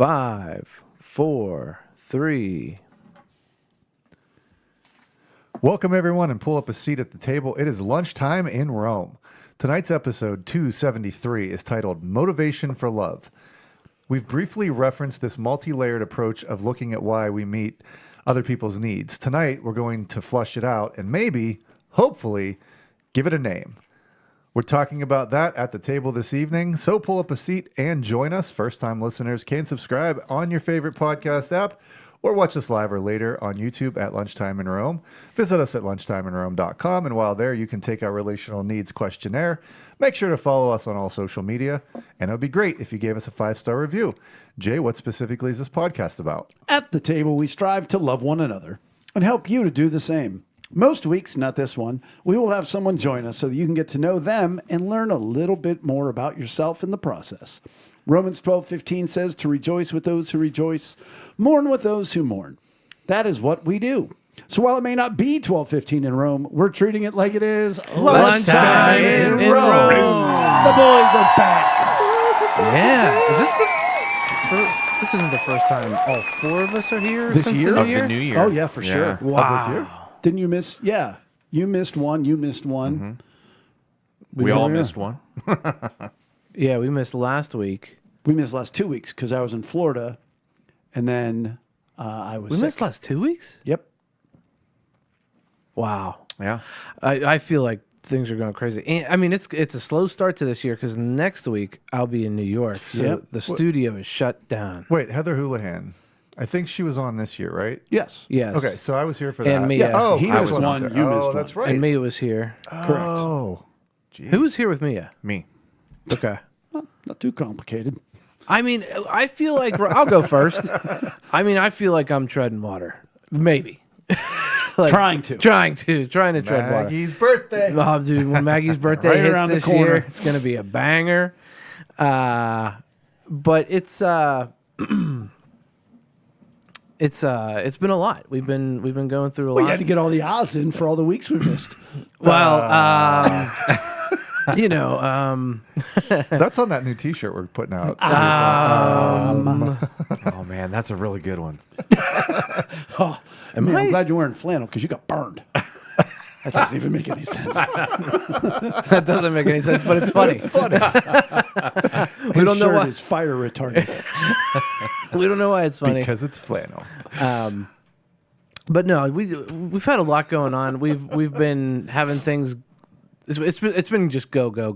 5, 4, 3. Welcome, everyone, and pull up a seat at the table. It is lunchtime in Rome. Tonight's episode 273 is titled Motivation for Love. We've briefly referenced this multi-layered approach of looking at why we meet other people's needs. Tonight, we're going to flush it out and maybe, hopefully, give it a name. We're talking about that at the table this evening, so pull up a seat and join us. First-time listeners can subscribe on your favorite podcast app or watch us live or later on YouTube at Lunchtime in Rome. Visit us at lunchtimeinrome.com, and while there, you can take our relational needs questionnaire. Make sure to follow us on all social media, and it would be great if you gave us a 5-star review. Jay, what specifically is this podcast about? At the table, we strive to love one another and help you to do the same. Most weeks, not this one, we will have someone join us so that you can get to know them and learn a little bit more about yourself in the process. Romans 12:15 says to rejoice with those who rejoice, mourn with those who mourn. That is what we do. So while it may not be 12:15 in Rome, we're treating it like it is Lunchtime in Rome. The boys are back. Yeah. Is this this isn't the first time all 4 of us are here This since year? the Of new the year? new year. Oh, yeah, for sure. Wow. This year? Didn't you miss? Yeah. You missed one. You missed one. We all missed one. Yeah, we missed last week. We missed the last 2 weeks because I was in Florida, and then I was We sick. missed last 2 weeks? Yep. Wow. Yeah. I feel like things are going crazy. And, I mean, it's a slow start to this year because next week I'll be in New York. So Yep. the studio is shut down. Wait, Heather Houlihan. I think she was on this year, right? Yes. Yes. Okay, so I was here for And that. Mia. Oh, He I missed wasn't one, there. you missed Oh, that's one. right. And Mia was here. Correct. Oh, Who was here with Mia? Me. Okay. Not too complicated. I mean, I feel like I'll go first. I mean, I feel like I'm treading water. Maybe. Like, Trying to. trying to tread water. Maggie's birthday. Oh, dude, when Maggie's birthday Right hits around the this corner. year, it's going to be a banger. But it's it's been a lot. We've been going through a Well, lot. you had to get all the odds in for all the weeks we missed. Well, you know, That's on that new T-shirt we're putting out. Oh man, that's a really good one. am Man, I? I'm glad you're wearing flannel because you got burned. That doesn't even make any sense. That doesn't make any sense, but it's funny. It's funny. We don't know shirt why. is fire retardant. We don't know why it's funny. Because it's flannel. But no, we've had a lot going on. We've been having things. It's been just go. Then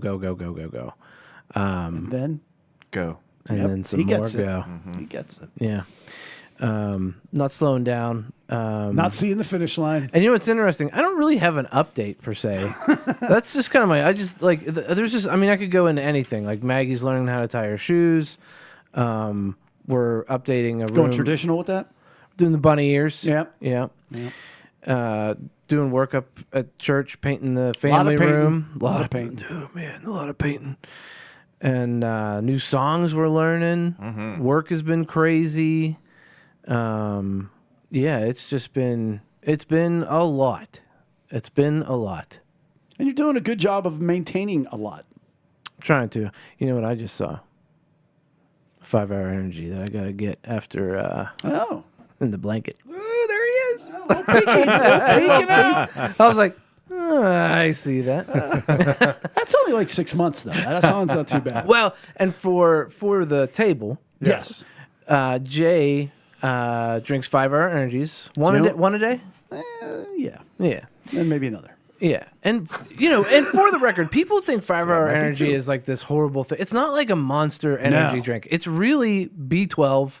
Go. And Yep, then some he more gets it. go. he gets it. Yeah. Not slowing down. Not seeing the finish line. And you know what's interesting? I don't really have an update per se. That's just kind of I just like there's just I mean I could go into anything. Like Maggie's learning how to tie her shoes. We're updating a Going room, traditional with that? doing the bunny ears. Yep. Yeah. Yep. Doing work up at church, painting the family Lot of painting. room. Lot of painting. Dude, man, a lot of painting. And new songs we're learning. Work has been crazy. Yeah, it's been a lot. It's been a lot. And you're doing a good job of maintaining a lot. Trying to. You know what I just saw? 5-hour energy that I got to get after Oh. in the blanket. Oh, there he is. Peeking out. I was like, I see that. That's only like 6 months, though. That sounds not too bad. Well, and for the table, Yes. Jay drinks 5-hour energies. One a day? Yeah. Yeah. And maybe another. Yeah. And you know, and for the record, people think 5-hour might be energy 2. is like this horrible thing. It's not like a monster energy No. drink. It's really B12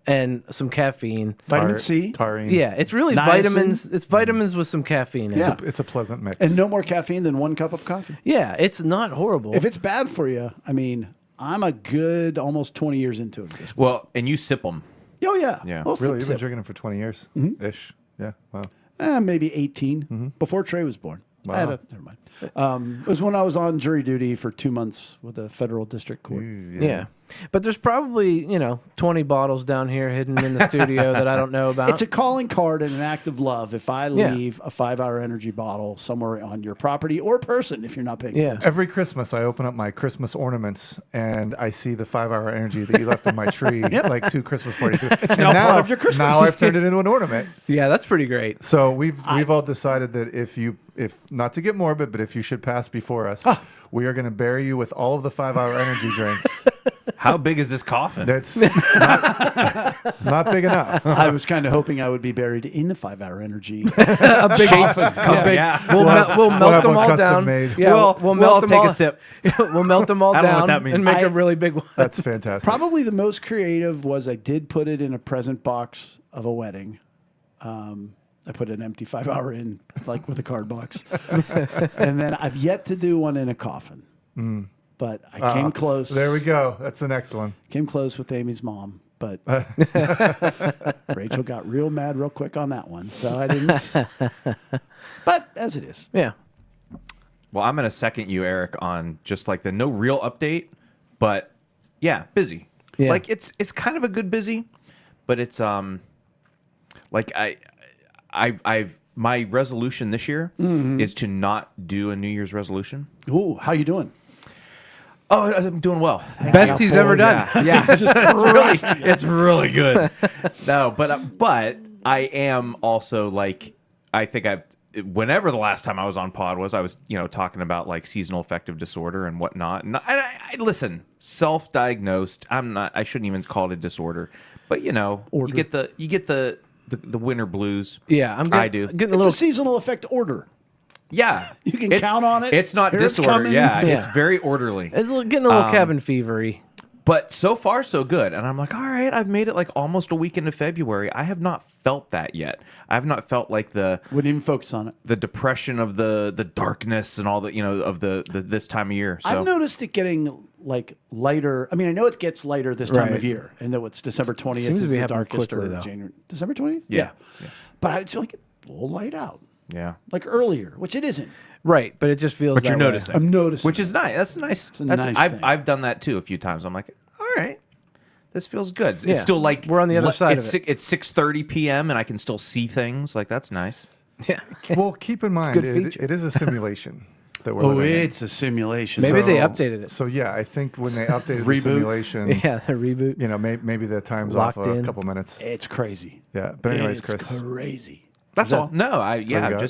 and some caffeine. Vitamin C. Taurine. Yeah, it's really Niacin. vitamins. It's vitamins with some caffeine in Yeah. it. It's a pleasant mix. And no more caffeine than 1 cup of coffee. Yeah, it's not horrible. If it's bad for you, I mean, I'm a good almost 20 years into it at this point. Well, and you sip them. Oh, yeah. Yeah. Well, Really? You've been sip. drinking them for 20 years? Ish. Yeah. Wow. Maybe 18 before Trey was born. I had Wow. never mind. It was when I was on jury duty for 2 months with the federal district court. yeah. But there's probably 20 bottles down here hidden in the studio that I don't know about. It's a calling card and an act of love if I Yeah. leave a 5-hour energy bottle somewhere on your property or person if you're not paying attention. Every Christmas, I open up my Christmas ornaments and I see the 5-hour energy that you left on my tree like 2 Christmas parties. It's now part of your Christmas. Now I've turned it into an ornament. Yeah, that's pretty great. So we've all decided that if not to get morbid, but if you should pass before us, we are going to bury you with all of the 5-hour energy drinks. How big is this coffin? That's not big enough. I was kind of hoping I would be buried in the 5-hour energy. A big We'll melt have them one all custom down. made. Yeah, We'll melt them take all. a sip. We'll melt them all I don't know what down that means. and make a really big one. That's fantastic. Probably the most creative was I did put it in a present box of a wedding. I put an empty 5-hour in, like with a card box. And then I've yet to do one in a coffin. But I came close. There we go. That's the next one. Came close with Amy's mom. But Rachel got real mad real quick on that one. So I didn't. But as it is. Yeah. Well, I'm going to second you, Eric, on just like the no real update, but yeah, busy. Yeah. Like it's kind of a good busy, but it's like I've my resolution this year is to not do a New Year's resolution. Ooh, how you doing? Oh, I'm doing well. Best he's ever done. Yeah, it's really good. No, but I am also like I think whenever the last time I was on pod was talking about like seasonal affective disorder and whatnot. And I listen, self-diagnosed. I shouldn't even call it a disorder, but you get the winter blues. Yeah, I do. Getting a It's little. a seasonal effect order. Yeah, You can count on it. It's not Here it's disorder. coming. Yeah, Yeah. it's very orderly. It's getting a little cabin fevery. But so far, so good. And I'm like, all right, I've made it like almost a week into February. I have not felt that yet. I have not felt like Wouldn't even focus on it. the depression of the darkness and all the of the this time of year. So I've noticed it getting like lighter. I mean, I know it gets lighter this time Right. of year, and that it's December 20th Seems to is be the happening darkest, quickly, or though. January. December 20th? Yeah. But I feel like it's a little light out, yeah, like earlier, which it isn't. Right, but it just feels. but you're that way. noticing. I'm noticing, which is nice. That's nice. a nice thing. I've done that too a few times. I'm like, all right, this feels good. It's Yeah. still like We're on the other side of it. It's 6:30 p.m. and I can still see things. Like that's nice. Yeah. Well, keep in mind, good feature. it is a simulation that we're Oh, living in. it's a simulation. Maybe they updated it. So yeah, I think when they updated the Reboot. simulation, Yeah, the reboot. maybe the time's Locked off a in. couple minutes. It's crazy. Yeah, but anyways, it's Chris, crazy. That's all. No, you got?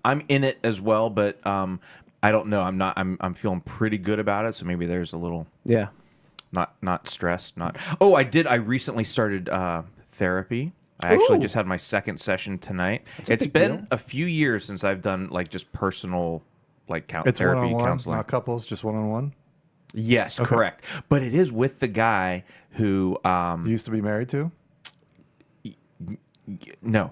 I'm in it as well, but I don't know. I'm feeling pretty good about it. So maybe there's a little Yeah. not stressed. I recently started therapy. I actually Ooh. just had my second session tonight. a It's big been deal. a few years since I've done like just personal like it's therapy one-on-one, counseling. not couples, just one-on-one. Yes, correct. But it is with the guy who You used to be married to? no.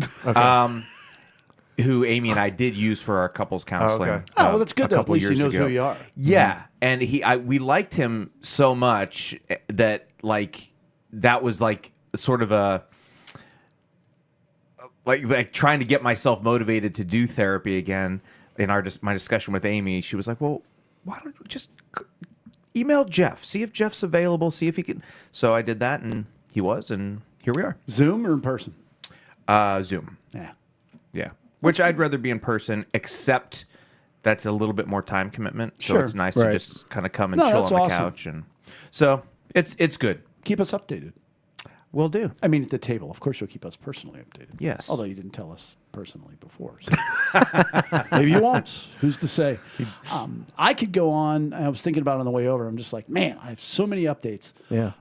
Who Amy and I did use for our couples counseling. okay. Oh, well, that's good, a though. At couple least he years knows ago. who you are. Yeah, and we liked him so much that like that was like sort of a like trying to get myself motivated to do therapy again. In my discussion with Amy, she was like, "Well, why don't you just email Jeff, see if Jeff's available, see if he can." So I did that, and he was, and here we are. Zoom or in person? Zoom. Yeah. Yeah. Which I'd rather be in person, except that's a little bit more time commitment. So Sure. it's nice Right. to just kind of come and No, chill on that's the awesome. couch. And so it's good. Keep us updated. Will do. I mean, at the table. Of course, you'll keep us personally updated. Yes. Although you didn't tell us personally before. So. Maybe you won't. Who's to say? I could go on. I was thinking about it on the way over. I'm just like, man, I have so many updates. Yeah.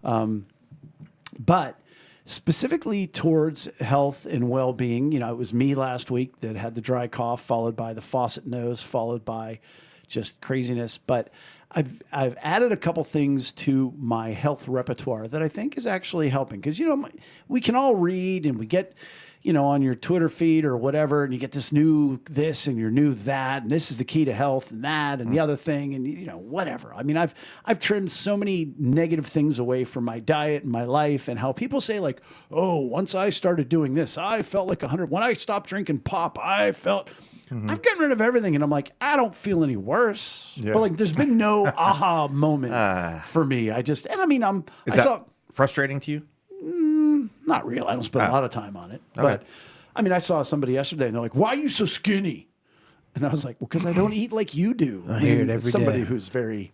But specifically towards health and well-being, it was me last week that had the dry cough, followed by the faucet nose, followed by just craziness. But I've added a couple things to my health repertoire that I think is actually helping. Because, we can all read and we get, on your Twitter feed or whatever, and you get this new this and your new that, and this is the key to health and that and the other thing and, whatever. I mean, I've trimmed so many negative things away from my diet and my life, and how people say like, oh, once I started doing this, I felt like 100. When I stopped drinking pop, I felt... I've gotten rid of everything, and I'm like, I don't feel any worse. Yeah. But like, there's been no aha moment for me. I mean, Is that frustrating to you? not real. I don't spend a lot of time on it. But I mean, I saw somebody yesterday, and they're like, "Why are you so skinny?" And I was like, "Well, because I don't eat like you do." I hear it every somebody day. who's very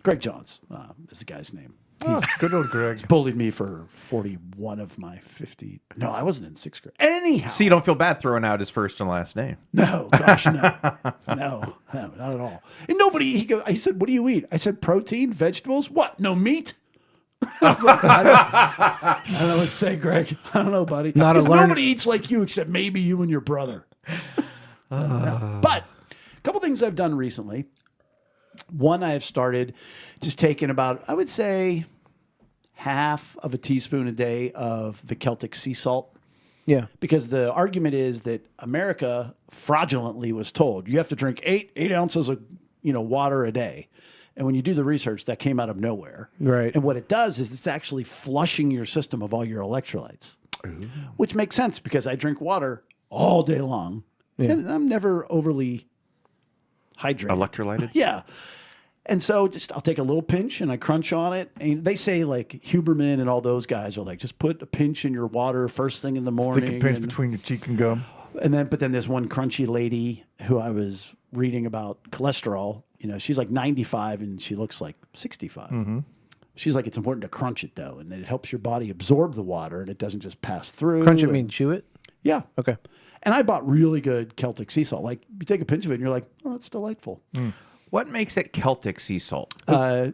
Greg Johns is the guy's name. Oh, good old Greg. Bullied me for 41 of my 50. No, I wasn't in 6th grade. Anyhow. So you don't feel bad throwing out his first and last name? No, gosh, no. No, not at all. And I said, what do you eat? I said, protein, vegetables. What? No meat? I was like, I don't know what to say, Greg. I don't know, buddy. Not a Because learn- nobody eats like you except maybe you and your brother. No. But a couple things I've done recently. One, I have started just taking about, I would say, half of a teaspoon a day of the Celtic sea salt. Yeah. Because the argument is that America fraudulently was told you have to drink 8 ounces of water a day. And when you do the research, that came out of nowhere. Right. And what it does is it's actually flushing your system of all your electrolytes, which makes sense because I drink water all day long. Yeah. And I'm never overly hydrated. Electrolyted? Yeah. And so I'll take a little pinch and I crunch on it. And they say like Huberman and all those guys are like, just put a pinch in your water first thing in the morning. Stick a pinch and, between your cheek and gum. but then there's one crunchy lady who I was reading about cholesterol. She's like 95 and she looks like 65. She's like, it's important to crunch it though. And then it helps your body absorb the water and it doesn't just pass through. Crunch it and- mean chew it? Yeah. Okay. And I bought really good Celtic sea salt. Like you take a pinch of it and you're like, oh, that's delightful. What makes it Celtic sea salt? I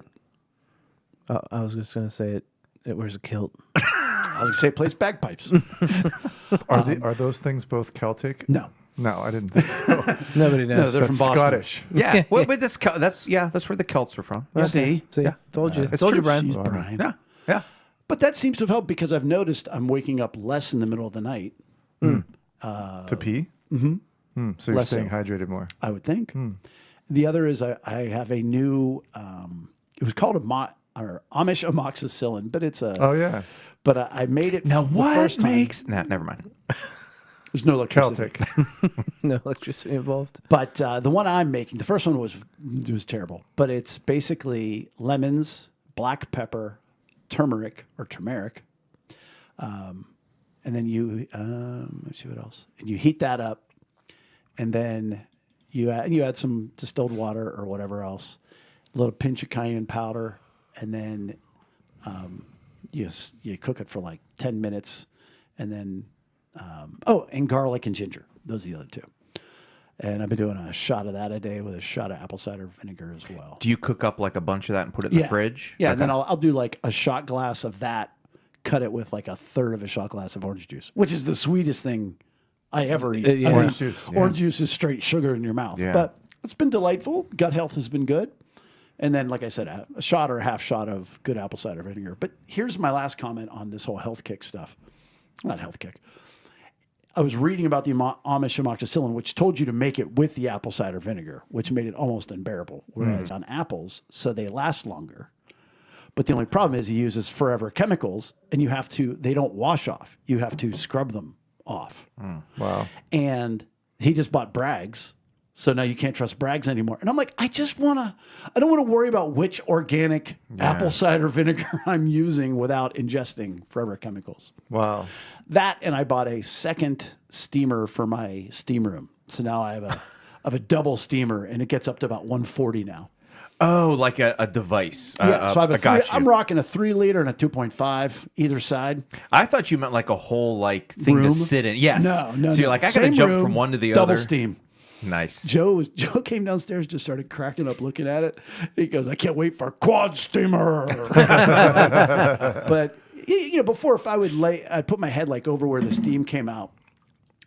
was just going to say it wears a kilt. I was going to say it plays bagpipes. Are those things both Celtic? No. No, I didn't think so. Nobody knows. No, they're from That's Boston. Scottish. Yeah. Well, but that's where the Celts are from. See? See? Told you. It's Told you, true. Brian. She's Brian. Yeah. Yeah. But that seems to have helped because I've noticed I'm waking up less in the middle of the night, To pee? Mm-hmm. So you're Less staying so. hydrated more. I would think. The other is I have a new, it was called Amish amoxicillin, but it's Oh, yeah. but I made it Now, the what first time. makes... Nah, never mind. There's no electricity. Celtic. No electricity involved. But the one I'm making, the first one was terrible. But it's basically lemons, black pepper, turmeric, and then you let's see what else. And you heat that up, and then you add some distilled water or whatever else, a little pinch of cayenne powder, and then you cook it for like 10 minutes, and then and garlic and ginger. Those are the other two. And I've been doing a shot of that a day with a shot of apple cider vinegar as well. Do you cook up like a bunch of that and put it in the fridge? Yeah, Okay. and then I'll do like a shot glass of that, cut it with like a third of a shot glass of orange juice, which is the sweetest thing I ever eat. Yeah. I mean, Orange juice, yeah. Orange juice is straight sugar in your mouth. Yeah. But it's been delightful. Gut health has been good. And then, like I said, a shot or a half shot of good apple cider vinegar. But here's my last comment on this whole health kick stuff. Not health kick. I was reading about the Amish amoxicillin, which told you to make it with the apple cider vinegar, which made it almost unbearable. Whereas on apples, so they last longer. But the only problem is he uses forever chemicals, and they don't wash off. You have to scrub them off. Wow. And he just bought Bragg's. So now you can't trust Bragg's anymore. And I'm like, I don't want to worry about which organic apple cider vinegar I'm using without ingesting forever chemicals. Wow. That, and I bought a second steamer for my steam room. So now I have a double steamer, and it gets up to about 140 now. Oh, like a device. So I have got you. I'm rocking a 3 liter and a 2.5 either side. I thought you meant like a whole like thing Room? to sit in. Yes. No. So you're like, I got to Same jump room, from one to the double other. steam. Nice. Joe came downstairs, just started cracking up looking at it. He goes, I can't wait for quad steamer. But before, if I'd put my head like over where the steam came out,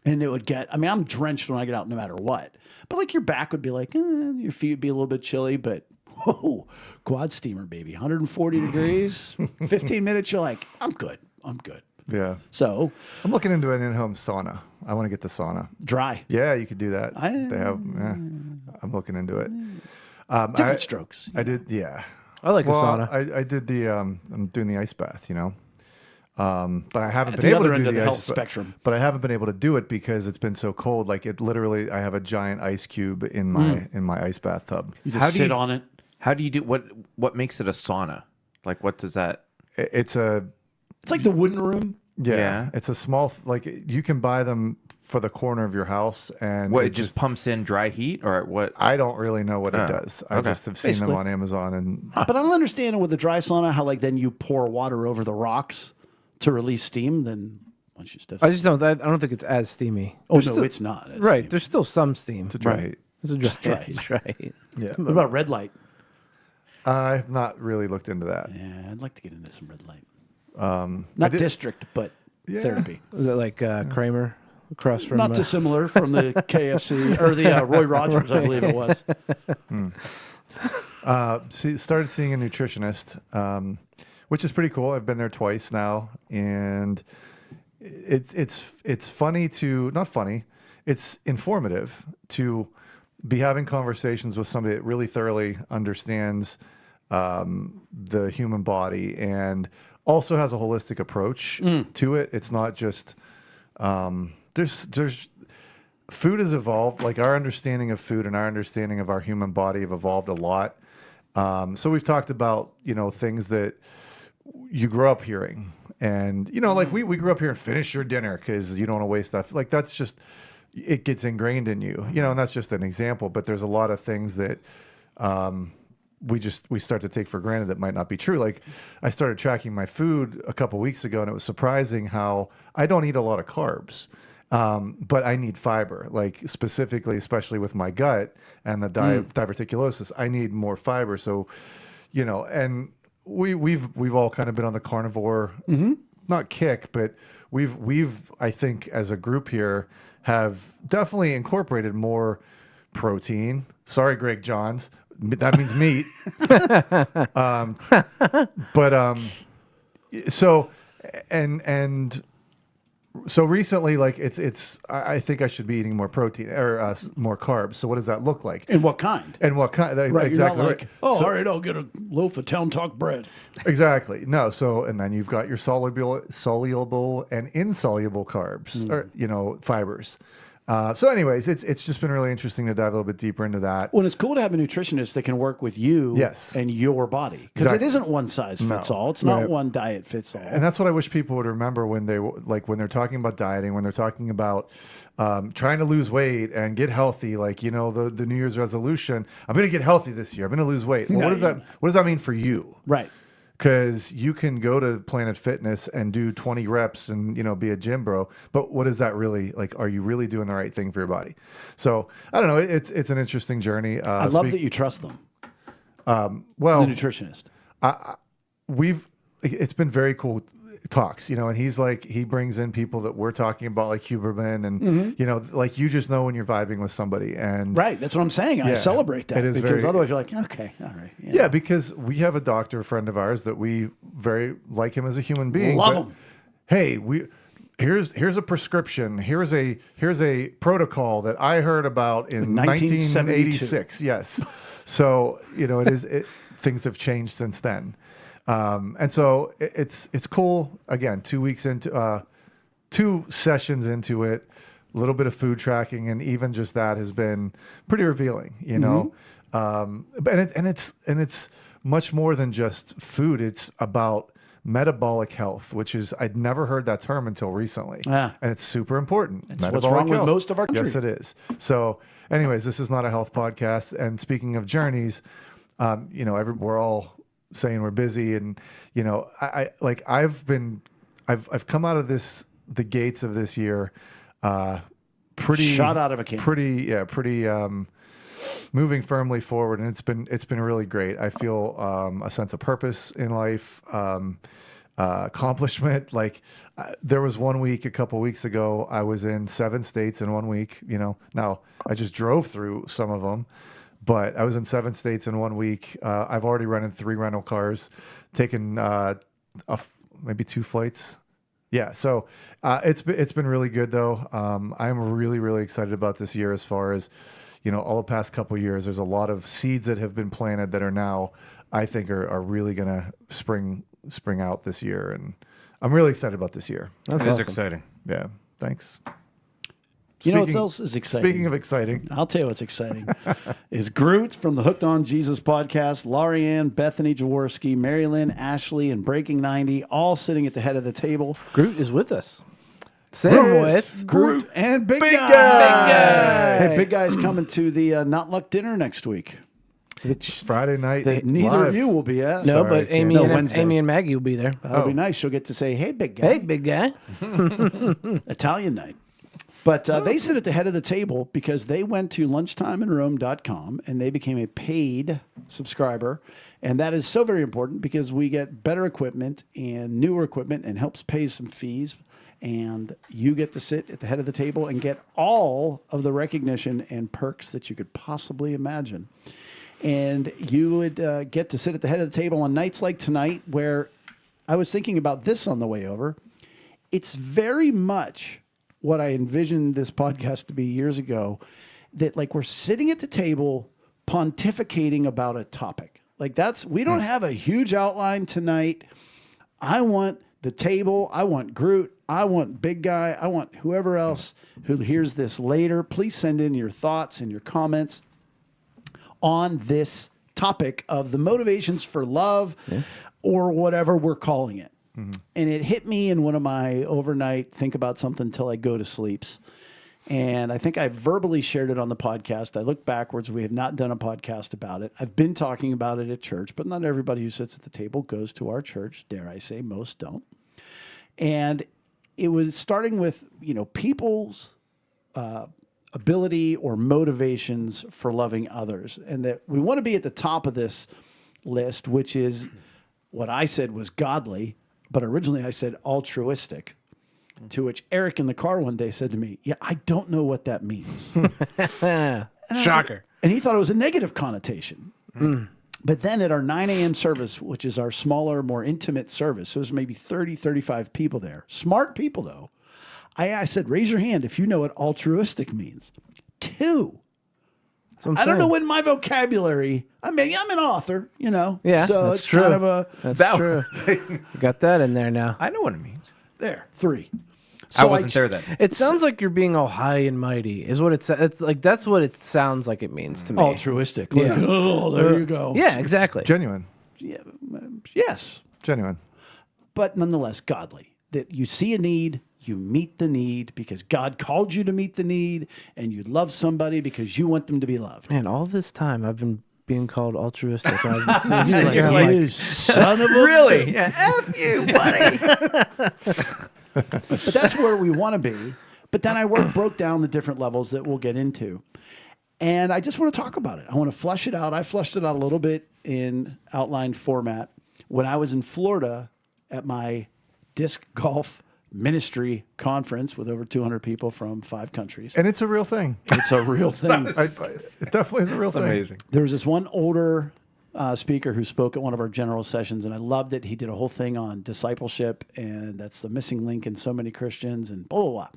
and it would I'm drenched when I get out no matter what. But like your back would be like, your feet would be a little bit chilly, but whoa, quad steamer, baby, 140 degrees, 15 minutes, you're like, I'm good. Yeah. So I'm looking into an in-home sauna. I want to get the sauna. dry, Yeah, you could do that. They have. Yeah, I'm looking into it. different strokes. I did. Yeah. I like a Well, sauna. I did the. I'm doing the ice bath. But I haven't At been the able other to end do of the the health ice spectrum. But I haven't been able to do it because it's been so cold. Like it literally, I have a giant ice cube in my ice bathtub. You How just do sit you- on it. How do you do what makes it a sauna? Like what does that? It's a It's like the wooden room. yeah. It's a small like you can buy them for the corner of your house, and What it just pumps in dry heat or what? I don't really know what it Oh, does. I okay. just have seen Basically. them on Amazon, and But I don't understand with the dry sauna how like then you pour water over the rocks to release steam. Then once you stuff. I just don't. I don't think it's as steamy. Oh There's no, still- it's not. It's right. steam. There's still some steam. it's a dry Right. heat. It's a dry, dry heat. Yeah, What about red light? I've not really looked into that. Yeah, I'd like to get into some red light. I Not did- district, but Yeah. therapy. Was it like Kramer across from? Not dissimilar from the KFC or the Roy Rogers, I believe it was. Started seeing a nutritionist, which is pretty cool. I've been there twice now, and it's funny to not funny. It's informative to be having conversations with somebody that really thoroughly understands the human body and also has a holistic approach to it. It's not just there's food has evolved. Like our understanding of food and our understanding of our human body have evolved a lot. So we've talked about things that you grow up hearing, and like we grew up hearing finish your dinner because you don't want to waste stuff. Like that's just it gets ingrained in you, and that's just an example. But there's a lot of things that we start to take for granted that might not be true. Like I started tracking my food a couple weeks ago, and it was surprising how I don't eat a lot of carbs. But I need fiber, like specifically, especially with my gut and the diverticulosis, I need more fiber. So, and we've all kind of been on the carnivore, not kick, but we've I think as a group here have definitely incorporated more protein. Sorry, Greg Johns, that means meat. So recently, like I think I should be eating more protein or more carbs. So what does that look like? And what kind? And what kind? Right, Exactly. you're not like, right. oh, So- all right, I'll get a loaf of Town Talk bread. Exactly. No. So and then you've got your soluble and insoluble carbs, or fibers. So, anyways, it's just been really interesting to dive a little bit deeper into that. Well, it's cool to have a nutritionist that can work with you Yes. and your body. Because Exactly. it isn't one size fits No. all. It's not Right. one diet fits all. And that's what I wish people would remember when they're talking about dieting, when they're talking about trying to lose weight and get healthy, like the New Year's resolution. I'm going to get healthy this year. I'm going to lose weight. Well, No, what does that mean for you? Right. Because you can go to Planet Fitness and do 20 reps and be a gym bro, but what is that really like? Are you really doing the right thing for your body? So I don't know. It's an interesting journey. I love that you trust them, well, the nutritionist. it's been very cool talks, and he's like, he brings in people that we're talking about, like Huberman, and like you just know when you're vibing with somebody, and Right. That's what I'm saying. I Yeah. celebrate that It is because very- otherwise you're like, okay, all right. yeah, because we have a doctor friend of ours that we very like him as a human being. Love but, him. Hey, here's a prescription. Here's a protocol that I heard about in 1986. Yes. So, things have changed since then. And so it's cool. Again, 2 weeks into 2 sessions into it, a little bit of food tracking, and even just that has been pretty revealing, and it's much more than just food. It's about metabolic health, which is I'd never heard that term until recently. Yeah. And it's super important. It's what's wrong with most of our country. Yes, it is. So anyways, this is not a health podcast. And speaking of journeys, we're all saying we're busy, and I've come out of the gates of this year pretty Shot out of a cannon. pretty moving firmly forward, and it's been really great. I feel a sense of purpose in life, accomplishment. Like there was one week a couple weeks ago, I was in 7 states in 1 week. Now I just drove through some of them, but I was in 7 states in 1 week. I've already rented 3 rental cars, taken maybe 2 flights. Yeah, so it's been really good though. I'm really, really excited about this year as far as all the past couple of years. There's a lot of seeds that have been planted that are now, I think, are really gonna spring out this year, and I'm really excited about this year. That's It is awesome. exciting. Yeah, thanks. You know what Speaking- else is exciting? Speaking of exciting, I'll tell you what's exciting. Is Groot from the Hooked on Jesus podcast, Laurie Ann, Bethany Jaworski, Mary Lynn, Ashley, and Breaking 90, all sitting at the head of the table. Groot is with us. Same with Groot and Big Guy. Big Guy. Hey, Big Guy's coming to the Not Luck dinner next week. Friday night. That neither live. of you will be at. no, Sorry, I but can't. Amy No, and Wednesday. Amy and Maggie will be there. That'll be Oh. nice. She'll get to say, hey, Big Guy. Hey, big guy. Italian night. But they sit at the head of the table because they went to lunchtimeinrome.com and they became a paid subscriber. And that is so very important because we get better equipment and newer equipment and helps pay some fees. And you get to sit at the head of the table and get all of the recognition and perks that you could possibly imagine. And you would get to sit at the head of the table on nights like tonight, where I was thinking about this on the way over. It's very much what I envisioned this podcast to be years ago, that like we're sitting at the table pontificating about a topic. Like we don't have a huge outline tonight. I want the table. I want Groot. I want Big Guy. I want whoever else who hears this later. Please send in your thoughts and your comments on this topic of the motivations for love or whatever we're calling it. And it hit me in one of my overnight think about something till I go to sleeps. And I think I verbally shared it on the podcast. I look backwards. We have not done a podcast about it. I've been talking about it at church, but not everybody who sits at the table goes to our church. Dare I say, most don't. And it was starting with, people's ability or motivations for loving others. And that we want to be at the top of this list, which is what I said was godly, but originally I said altruistic. To which Eric in the car one day said to me, yeah, I don't know what that means. Shocker. And he thought it was a negative connotation. But then at our 9 a.m. service, which is our smaller, more intimate service, so there's maybe 30, 35 people there. Smart people, though. I said, raise your hand if you know what altruistic means. 2. I don't know what my vocabulary. I'm an author, Yeah, So that's it's true. kind of a That's true. You got that in there now. I know what it means. there 3. I wasn't there then. It sounds like you're being all high and mighty. Is what it's like. That's what it sounds like it means to me. Altruistic. Like, Yeah. oh, there you go. Yeah, exactly. genuine, Yeah, yes. genuine. But nonetheless godly. That you see a need, you meet the need because God called you to meet the need, and you love somebody because you want them to be loved. Man, all this time I've been being called altruistic. You're like, You son of a really? Yeah, F you, buddy. But that's where we want to be. But then I broke down the different levels that we'll get into. And I just want to talk about it. I want to flesh it out. I fleshed it out a little bit in outline format when I was in Florida at my disc golf ministry conference with over 200 people from 5 countries. And it's a real thing. It's a real thing. It definitely is a real It's thing. amazing. There was this one older speaker who spoke at one of our general sessions, and I loved it. He did a whole thing on discipleship, and that's the missing link in so many Christians, and blah, blah, blah.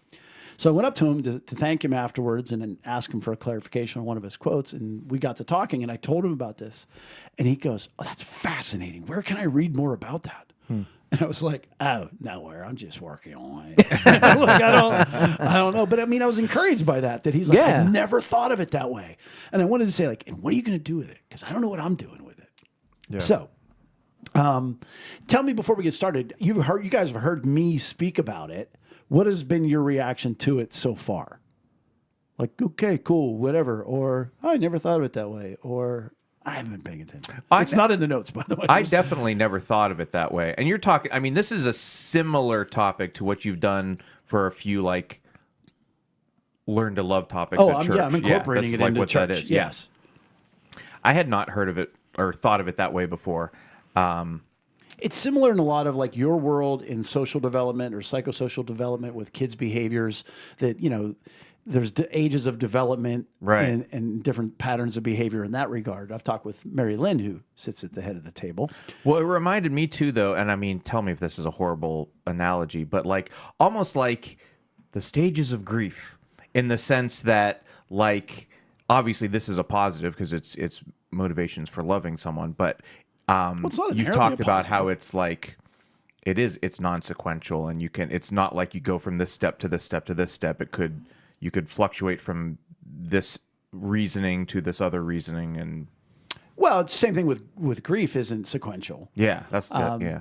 So I went up to him to thank him afterwards and then ask him for a clarification on one of his quotes, and we got to talking, and I told him about this, and he goes, oh, that's fascinating. Where can I read more about that? And I was like, oh, nowhere. I'm just working on it. Look, I don't know. But I mean, I was encouraged by that he's like, Yeah. I've never thought of it that way. And I wanted to say, like, and what are you going to do with it? Because I don't know what I'm doing with it. Yeah. So, tell me before we get started, you guys have heard me speak about it. What has been your reaction to it so far? Like, okay, cool, whatever. Or, oh, I never thought of it that way. Or, I haven't been paying attention. It's not in the notes, by the way. I definitely never thought of it that way. And you're talking, I mean, this is a similar topic to what you've done for a few, like, learn to love topics at church. I'm incorporating that's it like into what church. that is. Yes. I had not heard of it or thought of it that way before. It's similar in a lot of like your world in social development or psychosocial development with kids' behaviors that, there's ages of development Right. and different patterns of behavior in that regard. I've talked with Mary Lynn, who sits at the head of the table. Well, it reminded me too, though, and I mean, tell me if this is a horrible analogy, but like almost like the stages of grief in the sense that, like, obviously this is a positive because it's motivations for loving someone, but it's not you've inherently talked a about how positive. it's like it's non-sequential, and it's not like you go from this step to this step to this step. You could fluctuate from this reasoning to this other reasoning, and Well, it's the same thing with grief isn't sequential. that's yeah.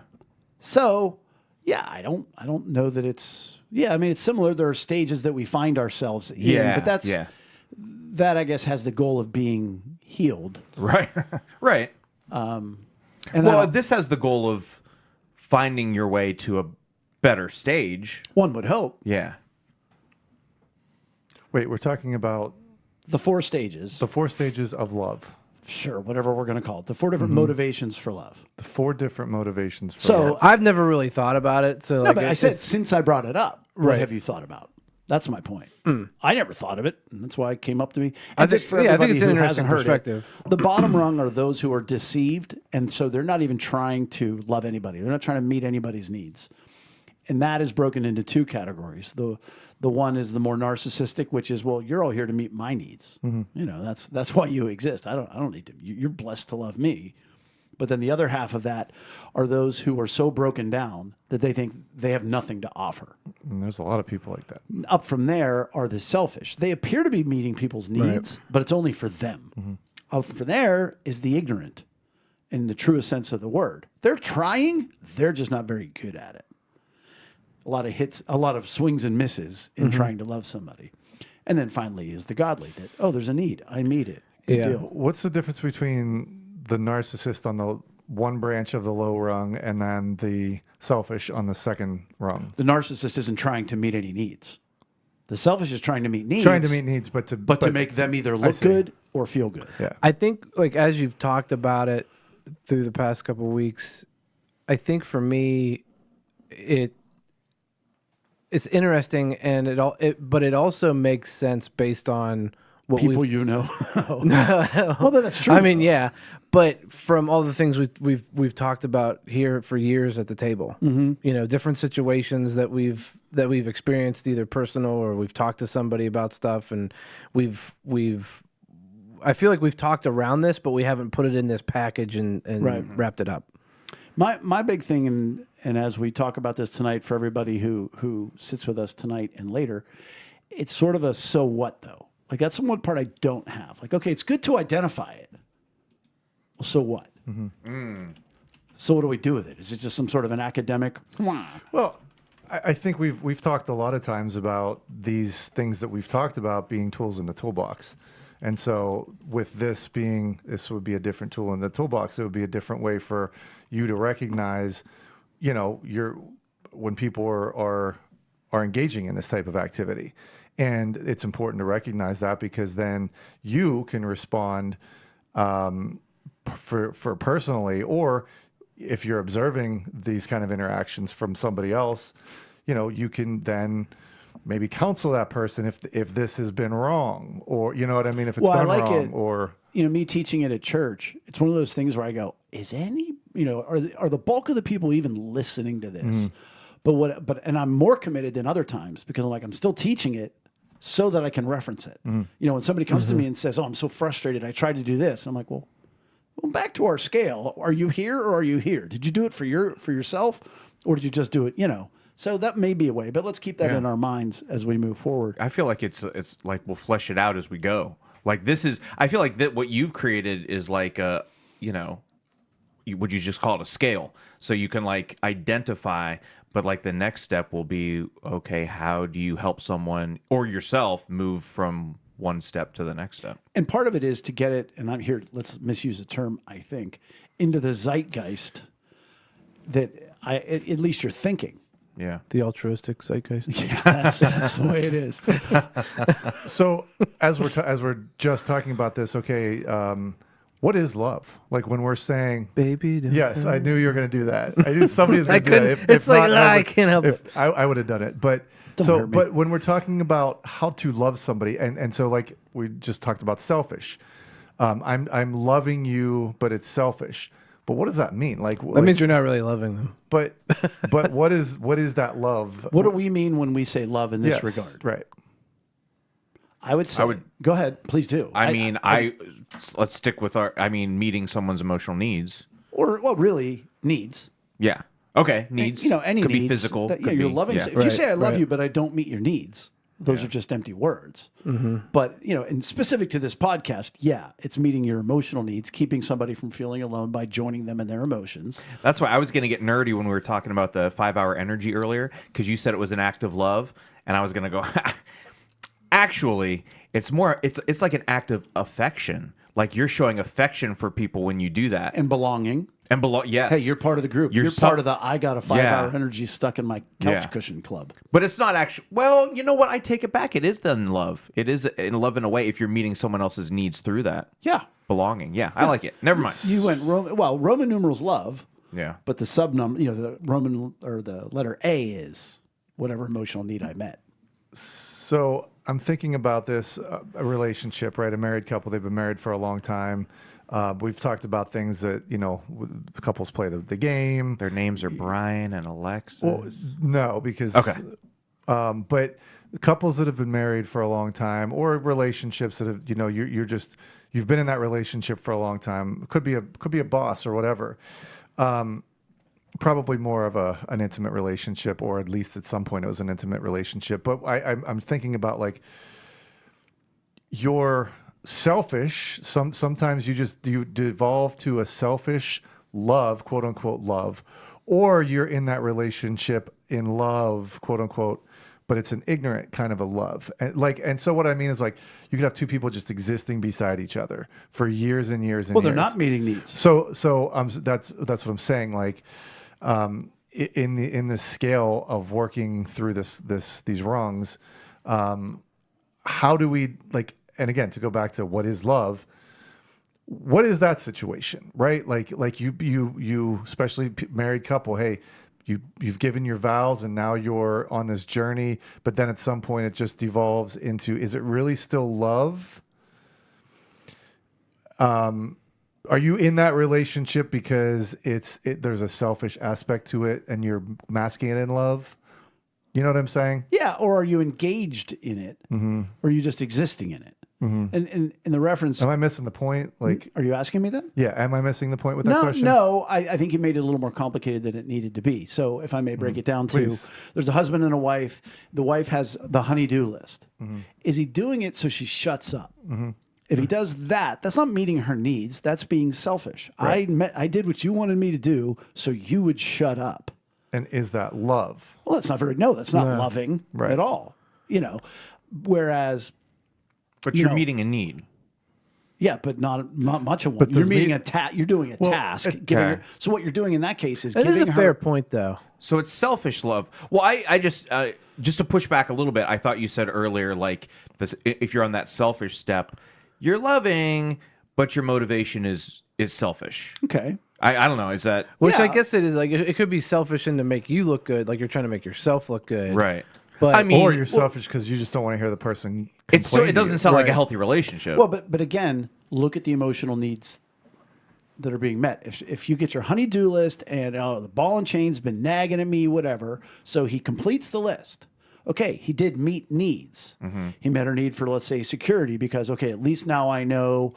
So, yeah, I don't know that it's I mean it's similar. There are stages that we find ourselves in, Yeah, but that's yeah. that I guess has the goal of being healed. Right. Right. And Well, this has the goal of finding your way to a better stage. one would hope Yeah. Wait, we're talking about the 4 stages. the 4 stages of love. Sure, whatever we're going to call it. The 4 different motivations for love. The 4 different motivations for So, love. I've never really thought about it. So no, like, but I said since I brought it up, what Right. have you thought about? That's my point. I never thought of it, and that's why it came up to me. I And think- just for yeah, I think everybody it's an who interesting hasn't heard perspective. it, the bottom rung are those who are deceived, and so they're not even trying to love anybody. They're not trying to meet anybody's needs, and that is broken into 2 categories. The one is the more narcissistic, which is, well, you're all here to meet my needs. You know, that's why you exist. I don't need to. You're blessed to love me. But then the other half of that are those who are so broken down that they think they have nothing to offer. And there's a lot of people like that. Up from there are the selfish. They appear to be meeting people's needs, but it's only for them. Up from there is the ignorant in the truest sense of the word. They're trying, they're just not very good at it. A lot of hits, a lot of swings and misses in trying to love somebody. And then finally is the godly that, there's a need. I meet it. Good Yeah. deal. What's the difference between the narcissist on the one branch of the low rung and then the selfish on the second rung? The narcissist isn't trying to meet any needs. The selfish is trying to meet needs. Trying to meet needs, but to make them either look see. good or feel good. Yeah. I think like as you've talked about it through the past couple of weeks, I think for me, it's interesting, and but it also makes sense based on what People you know. Well, that's true. I mean, yeah, but from all the things we've talked about here for years at the table, you know, different situations that we've experienced, either personal or we've talked to somebody about stuff, and I feel like we've talked around this, but we haven't put it in this package and Right. wrapped it up. My big thing, and as we talk about this tonight for everybody who sits with us tonight and later, it's sort of a so what though. Like that's one part I don't have. Like, okay, it's good to identify it. Well, so what? So what do we do with it? Is it just some sort of an academic? Well, I think we've talked a lot of times about these things that we've talked about being tools in the toolbox. And so with this would be a different tool in the toolbox. It would be a different way for you to recognize, you know, when people are engaging in this type of activity. And it's important to recognize that, because then you can respond for personally, or if you're observing these kind of interactions from somebody else, you know, you can then maybe counsel that person if this has been wrong, or you know what I mean, if it's done wrong, or you know, me teaching it at church, it's one of those things where I go, is any, you know, are the bulk of the people even listening to this? And I'm more committed than other times, because I'm still teaching it so that I can reference it. You know, when somebody comes to me and says, "Oh, I'm so frustrated, I tried to do this," I'm like, well, back to our scale. Are you here or are you here? Did you do it for yourself, or did you just do it? You know, so that may be a way, but let's keep that in our minds as we move forward. I feel like it's like we'll flesh it out as we go. Like I feel like that what you've created is like a, you know, would you just call it a scale? So you can like identify, but like the next step will be, okay, how do you help someone or yourself move from one step to the next step? And part of it is to get it, and I'm here, let's misuse a term, I think, into the zeitgeist that at least you're thinking. Yeah. The altruistic zeitgeist. Yeah, that's the way it is. so as we're just talking about this, okay, what is love? Like when we're saying, Baby, don't yes, I knew you were going to do that. I knew somebody was going to do that. couldn't- it's like, I can't help it. I would have done it. But hurt me. but when we're talking about how to love somebody, and so like we just talked about selfish. I'm loving you, but it's selfish. But what does that mean? That means you're not really loving them. But what is that love? What do we mean when we say love in this Yes, regard? right? I would say, go ahead, please do. Let's stick with meeting someone's emotional needs. Or, well, really, needs. Yeah. Okay, needs. Any could needs be physical. that- could you're be, loving. yeah. If you say I love right. you, but I don't meet your needs, those are just empty words. But and specific to this podcast, it's meeting your emotional needs, keeping somebody from feeling alone by joining them in their emotions. That's why I was going to get nerdy when we were talking about the 5-hour energy earlier, because you said it was an act of love, and I was going to go. Actually, it's more. It's like an act of affection. Like you're showing affection for people when you do that. And belonging. And belong. Yes. Hey, you're part of the group. You're part of the I got a 5-hour energy stuck in my couch cushion club. But it's not actually. Well, you know what? I take it back. It is then love. It is in love in a way if you're meeting someone else's needs through that. Yeah. Belonging. Yeah, I like it. Never mind. You went Roman numerals love. Yeah. But the subnum, the Roman or the letter A is whatever emotional need I met. So I'm thinking about this a relationship, right? A married couple. They've been married for a long time. We've talked about things that couples play the game. Their names are Brian and Alexa. Well, no, because but couples that have been married for a long time, or relationships that have you've been in that relationship for a long time. Could be a boss or whatever. Probably more of an intimate relationship, or at least at some point it was an intimate relationship. But I'm thinking about like you're selfish. Sometimes you devolve to a selfish love, quote unquote love, or you're in that relationship in love, quote unquote, but it's an ignorant kind of a love. And so what I mean is like you could have two people just existing beside each other for years and years and years. Well, they're not meeting needs. So that's what I'm saying. Like in the scale of working through these rungs, how do we like? And again, to go back to what is love, what is that situation, right? Like you especially married couple, hey, you've given your vows and now you're on this journey, but then at some point it just devolves into, is it really still love? Are you in that relationship because there's a selfish aspect to it and you're masking it in love? You know what I'm saying? Yeah, or are you engaged in it, or are you just existing in it? And in the reference, Am I missing the point? Like, are you asking me that? yeah, am I missing the point with that question? No, I think you made it a little more complicated than it needed to be. So if I may break it down Please. there's a husband and a wife. The wife has the honey-do list. Is he doing it so she shuts up? If he does that, that's not meeting her needs. That's being selfish. Right. I did what you wanted me to do so you would shut up. And is that love? Well, that's not that's not loving Right. at all. Whereas, But you're meeting a need. yeah, but not much of one. You're does meeting me- a You're doing a task. So what you're doing in that case is That giving is a her. fair point, though. So it's selfish love. Well, I just to push back a little bit. I thought you said earlier, like this, if you're on that selfish step, you're loving, but your motivation is selfish. Okay. I don't know. Is that Which I Yeah. guess it is like it could be selfish and to make you look good, like you're trying to make yourself look good. right? But I mean, Or you're selfish because you just don't want to hear the person it's so complain it to doesn't you. sound like a Right. healthy relationship. Well, but again, look at the emotional needs that are being met. If you get your honey-do list and the ball and chain's been nagging at me, whatever, so he completes the list. Okay, he did meet needs. He met her need for, let's say, security because, okay, at least now I know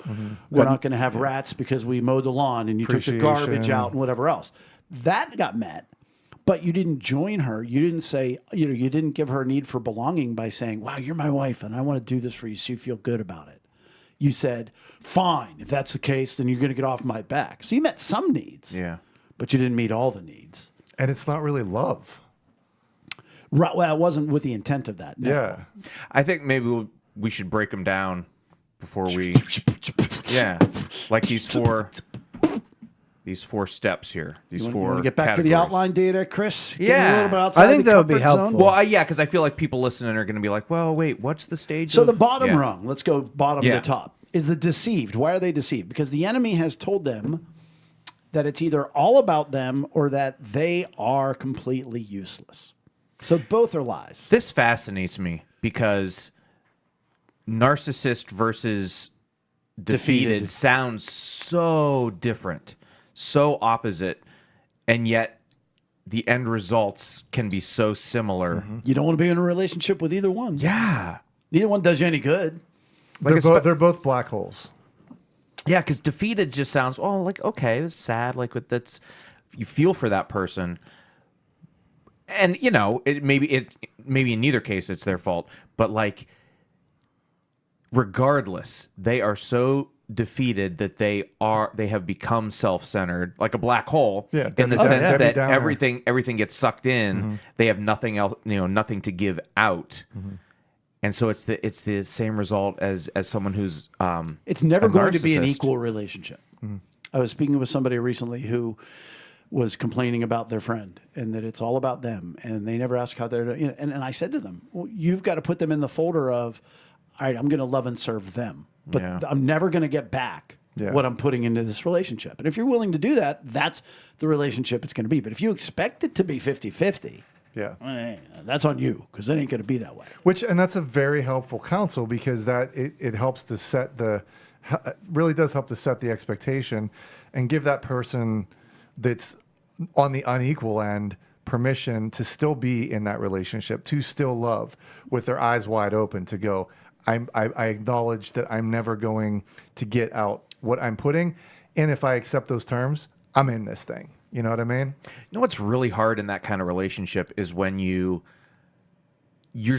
we're not going to have rats because we mowed the lawn and you took the garbage Appreciation. out and whatever else. That got met. But you didn't join her. You didn't say, you didn't give her a need for belonging by saying, wow, you're my wife and I want to do this for you so you feel good about it. You said, fine, if that's the case, then you're going to get off my back. So you met some needs. yeah. But you didn't meet all the needs. And it's not really love. Right, well, it wasn't with the intent of that. No. Yeah. I think maybe we should break them down before we. Yeah, like these four steps here. These You four. want to get back to the categories. outline data, Chris? Get Yeah. a little bit outside I think the that would be comfort helpful. zone? Well, yeah, because I feel like people listening are going to be like, "Well, wait, what's the stage?" So of... the bottom Yeah. rung, let's go bottom Yeah. to top, is the deceived. Why are they deceived? Because the enemy has told them that it's either all about them or that they are completely useless. So both are lies. This fascinates me because narcissist versus defeated sounds so different, so opposite, and yet the end results can be so similar. You don't want to be in a relationship with either one. Yeah. Neither one does you any good. They're both black holes. Yeah, because defeated just sounds, like, okay, it's sad. Like, that's, you feel for that person. and maybe in neither case it's their fault, but like regardless, they are so defeated that they have become self-centered, like a black hole, Yeah, in the Debbie sense that Downer. everything gets sucked in. They have nothing else, nothing to give out. And so it's the same result as someone who's It's never a going to be an narcissist. equal relationship. I was speaking with somebody recently who was complaining about their friend and that it's all about them, and they never ask how they're doing. And I said to them, well, you've got to put them in the folder of, all right, I'm going to love and serve them, but Yeah. I'm never going to get back Yeah. what I'm putting into this relationship. And if you're willing to do that, that's the relationship it's going to be. But if you expect it to be 50-50, Yeah. that's on you, because it ain't going to be that way. And that's a very helpful counsel, because that it helps to set really does help to set the expectation and give that person that's on the unequal end permission to still be in that relationship, to still love, with their eyes wide open, to go, I acknowledge that I'm never going to get out what I'm putting, and if I accept those terms, I'm in this thing. You know what I mean? You know what's really hard in that kind of relationship is when you're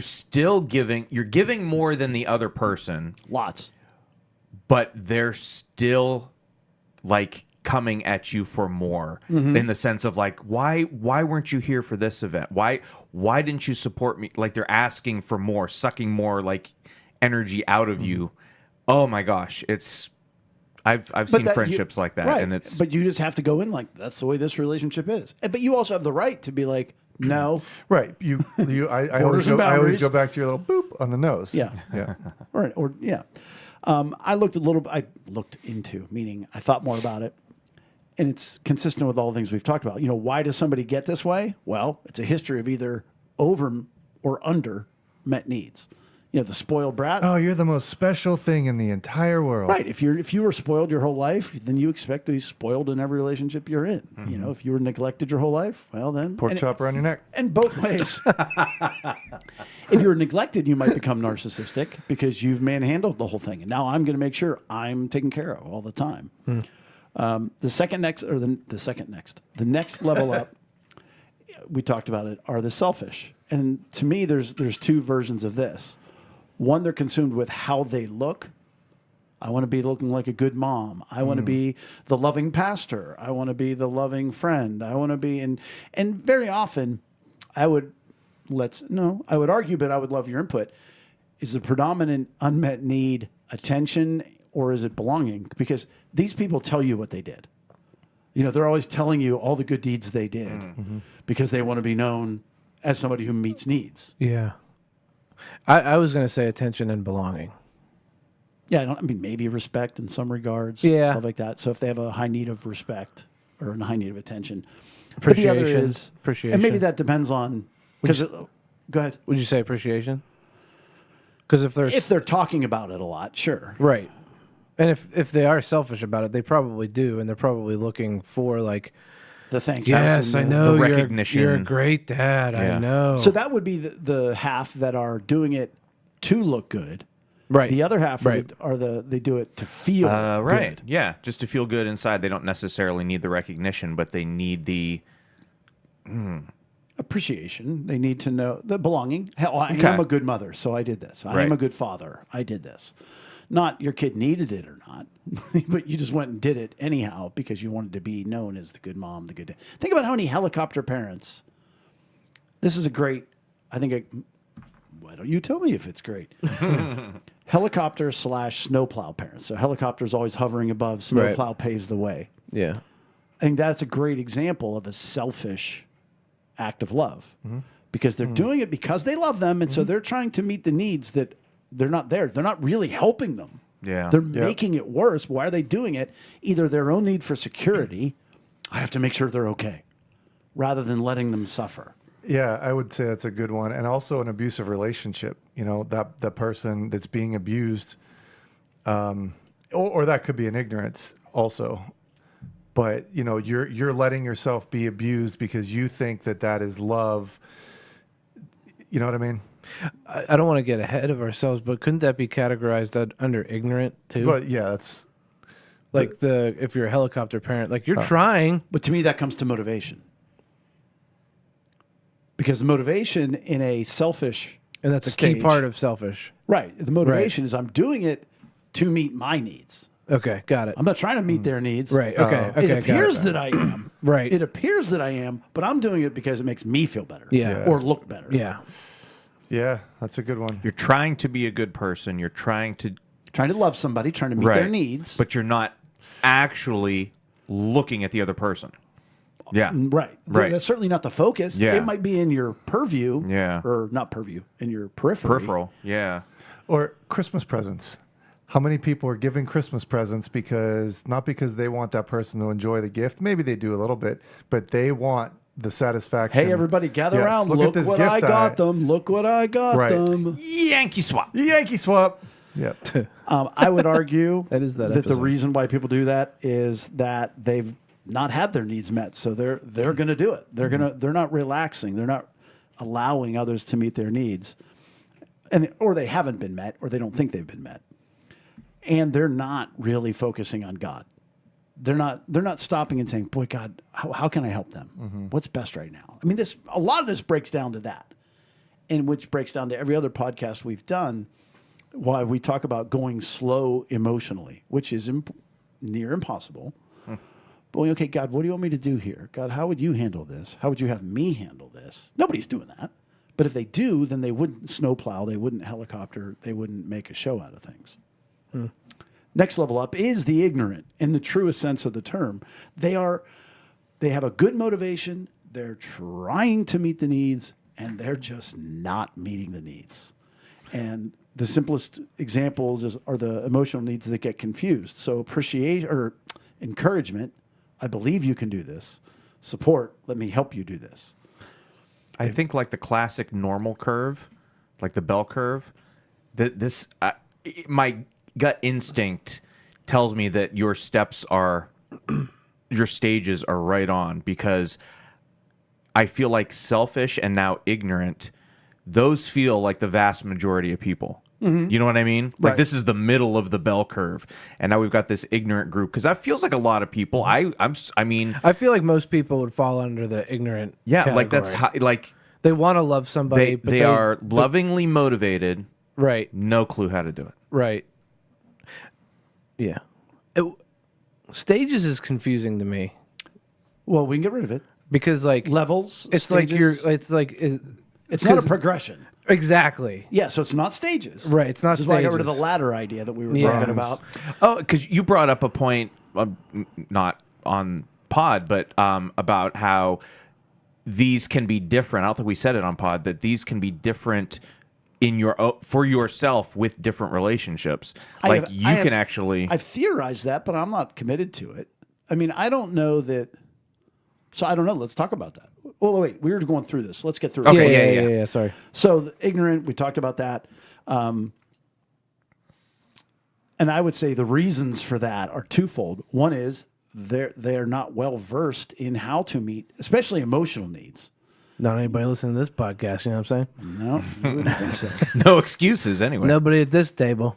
still giving more than the other person, Lots. but they're still like coming at you for more, in the sense of like, why weren't you here for this event? Why didn't you support me? Like, they're asking for more, sucking more like energy out of you. Oh my gosh, I've seen friendships like that, right. and it's But you just have to go in like, that's the way this relationship is. But you also have the right to be like, no. Right. I always and boundaries. go back to your little boop on the nose. Yeah. Yeah. Or yeah. I looked into, meaning I thought more about it. And it's consistent with all the things we've talked about. Why does somebody get this way? Well, it's a history of either over or under met needs. The spoiled brat. Oh, you're the most special thing in the entire world. Right. If you were spoiled your whole life, then you expect to be spoiled in every relationship you're in. If you were neglected your whole life, well then Pork chop around your neck. And both ways. If you're neglected, you might become narcissistic because you've manhandled the whole thing. And now I'm going to make sure I'm taken care of all the time. The next level up, we talked about it, are the selfish. And to me, there's two versions of this. One, they're consumed with how they look. I want to be looking like a good mom. I want to be the loving pastor. I want to be the loving friend. I want to be and very often I would argue, but I would love your input. Is the predominant unmet need attention, or is it belonging? Because these people tell you what they did. They're always telling you all the good deeds they did because they want to be known as somebody who meets needs. Yeah. I was going to say attention and belonging. Yeah, maybe respect in some regards, Yeah. stuff like that. So if they have a high need of respect or a high need of attention, but the other is Appreciation. and maybe that depends on because. Go ahead. Would you say appreciation? Because If they're talking about it a lot, sure. right, and if they are selfish about it, they probably do, and they're probably looking for like, The thank yes, yous I and know the you're, recognition. you're a great dad. I Yeah. know. So that would be the half that are doing it to look good. right. The other half Right. they do it to feel right. good. Yeah, just to feel good inside. They don't necessarily need the recognition, but they need the Appreciation. They need to know the belonging. Hell, I Okay. am a good mother, so I did this. I Right. am a good father. I did this. Not your kid needed it or not, but you just went and did it anyhow because you wanted to be known as the good mom, the good dad. Think about how many helicopter parents. This is a great. Why don't you tell me if it's great? Helicopter / snowplow parents. So helicopter's always hovering above. Snowplow paves the way. Yeah. I think that's a great example of a selfish act of love because they're doing it because they love them. And so they're trying to meet the needs that they're not there. They're not really helping them. Yeah. They're making it worse. Why are they doing it? Either their own need for security, I have to make sure they're okay, rather than letting them suffer. Yeah, I would say that's a good one. And also an abusive relationship, that person that's being abused, or that could be an ignorance also. But, you're letting yourself be abused because you think that is love. You know what I mean? I don't want to get ahead of ourselves, but couldn't that be categorized under ignorant too? But yeah, that's like if you're a helicopter parent, like you're trying. But to me, that comes to motivation. Because the motivation in a selfish And that's a key stage- part of selfish. Right. The motivation is I'm doing it to meet my needs. Okay, got it. I'm not trying to meet their needs. Right. Okay. Okay. It got appears that I am. Right. It appears that I am, but I'm doing it because it makes me feel better. Yeah. Or look better. Yeah. Yeah, that's a good one. You're trying to be a good person. You're trying to Trying to love somebody, trying to meet their needs. but you're not actually looking at the other person. Yeah. Right. Right. That's certainly not the focus. Yeah. It might be in your purview. Yeah. Or not purview, in your periphery. Peripheral. Yeah. Or Christmas presents. How many people are giving Christmas presents not because they want that person to enjoy the gift? Maybe they do a little bit, but they want the satisfaction. Hey, everybody, gather Yes, around. Look Look at this what gift I got them. Look what I got Right. them. Yankee swap. Yankee swap. Yep. I would argue That is that the episode. reason why people do that is that they've not had their needs met, so they're going to do it. They're not relaxing. They're not allowing others to meet their needs, or they haven't been met, or they don't think they've been met, and they're not really focusing on God. They're not stopping and saying, "Boy, God, how can I help them? What's best right now?" I mean, a lot of this breaks down to that, and which breaks down to every other podcast we've done. Why we talk about going slow emotionally, which is near impossible. But okay, God, what do you want me to do here? God, how would you handle this? How would you have me handle this? Nobody's doing that. But if they do, then they wouldn't snowplow, they wouldn't helicopter, they wouldn't make a show out of things. Next level up is the ignorant in the truest sense of the term. They have a good motivation, they're trying to meet the needs, and they're just not meeting the needs. And the simplest examples are the emotional needs that get confused. So appreciation or encouragement, I believe you can do this. Support, let me help you do this. I think like the classic normal curve, like the bell curve, my gut instinct tells me that your stages are right on, because I feel like selfish and now ignorant, those feel like the vast majority of people. You know what I mean? Like Right. this is the middle of the bell curve, and now we've got this ignorant group, because that feels like a lot of people. I mean, I feel like most people would fall under the ignorant. yeah, category. like that's how, like They want to love somebody, but they are lovingly motivated, right. no clue how to do it. Right. Yeah. Stages is confusing to me Well, we can get rid of it. because like Levels, it's stages. It's not a 'cause- progression. exactly. Yeah, so it's not stages. Right, it's not Which is why I got rid of the stages. ladder idea that we were Yeah. talking about. Oh, because you brought up a point, not on pod, but about how these can be different. I don't think we said it on pod, that these can be different for yourself with different relationships. Like I've theorized that, but I'm not committed to it. I mean, I don't know that. So I don't know. Let's talk about that. Well, wait, we were going through this. Let's get through it. Okay. Yeah. Sorry. So the ignorant, we talked about that. And I would say the reasons for that are twofold. One is they're not well versed in how to meet, especially emotional needs. Not anybody listening to this podcast. You know what I'm saying? No, I wouldn't think so. No excuses anyway. Nobody at this table.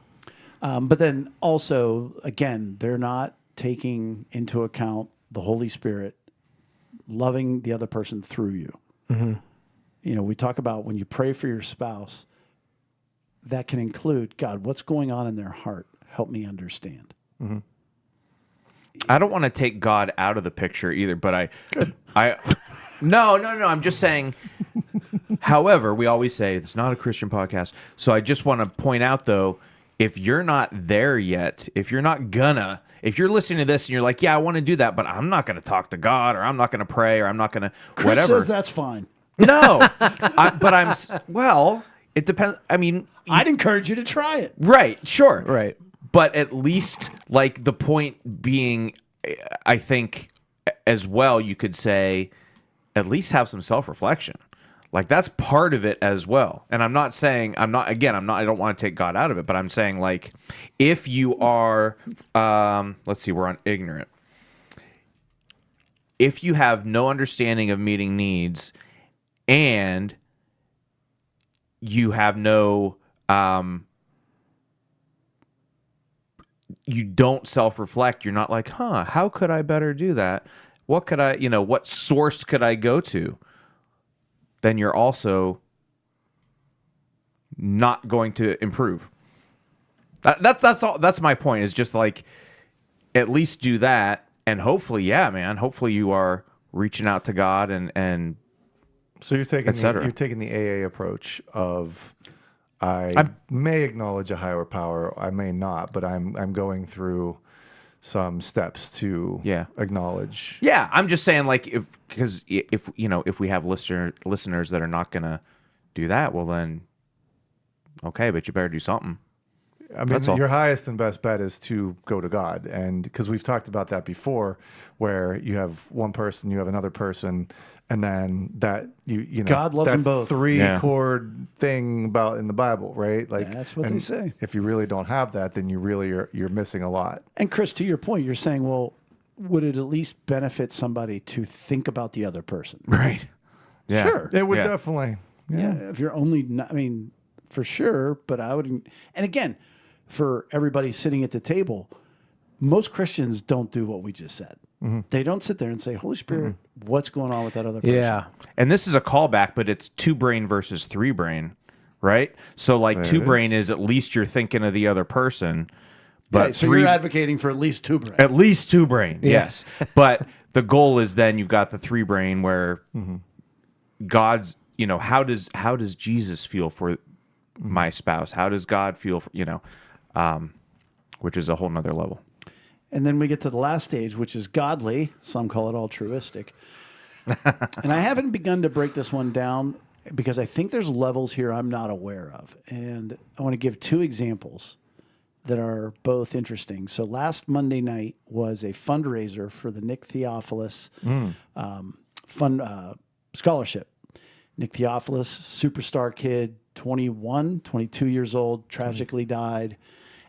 But then also, again, they're not taking into account the Holy Spirit loving the other person through you. You know, we talk about when you pray for your spouse, that can include, God, what's going on in their heart? Help me understand. I don't want to take God out of the picture either, but no. I'm just saying. However, we always say it's not a Christian podcast. So I just want to point out, though, if you're not there yet, if you're listening to this and you're like, yeah, I want to do that, but I'm not going to talk to God, or I'm not going to pray, or I'm not going to Chris whatever. says that's fine. No, it depends. I mean, I'd encourage you to try it. right, sure. Right. But at least, like, the point being, I think, as well, you could say, at least have some self-reflection. Like, that's part of it as well. And I'm not saying, I don't want to take God out of it, but I'm saying, like, if you are, let's see, we're on ignorant. If you have no understanding of meeting needs, and you have no, you don't self-reflect, you're not like, how could I better do that? What could what source could I go to? then you're also not going to improve. That's all. That's my point. Is just like, at least do that, and hopefully, yeah, man. Hopefully, you are reaching out to God and So you're taking etc. you're taking the AA approach of I may acknowledge a higher power, I may not, but I'm going through some steps to acknowledge. Yeah, I'm just saying, like, because if you know, if we have listeners that are not gonna do that, well then, okay, but you better do something. I mean, your highest and best bet is to go to God. And because we've talked about that before, where you have one person, you have another person, and then that, you know, God loves that them both. three-chord thing about in the Bible, right? Like That's what they say. If you really don't have that, then you really you're missing a lot. And Chris, to your point, you're saying, well, would it at least benefit somebody to think about the other person? Right. Yeah. Sure. It would Yeah. definitely. Yeah. If you're only, I mean, for sure. But I wouldn't. And again, for everybody sitting at the table, most Christians don't do what we just said. They don't sit there and say, Holy Spirit, what's going on with that other person? Yeah. And this is a callback, but it's 2 brain versus 3 brain, right? So like There 2 it brain is. is at least you're thinking of the other person, but Okay, so 3 you're advocating for at least 2 brains. at least 2 brain, yes. But the goal is then you've got the 3 brain where God's, you know, how does Jesus feel for my spouse? How does God feel for, you know, which is a whole nother level. And then we get to the last stage, which is godly. Some call it altruistic. And I haven't begun to break this one down because I think there's levels here I'm not aware of. And I want to give 2 examples that are both interesting. So last Monday night was a fundraiser for the Nick Theophilus scholarship. Nick Theophilus, superstar kid, 21, 22 years old, tragically died.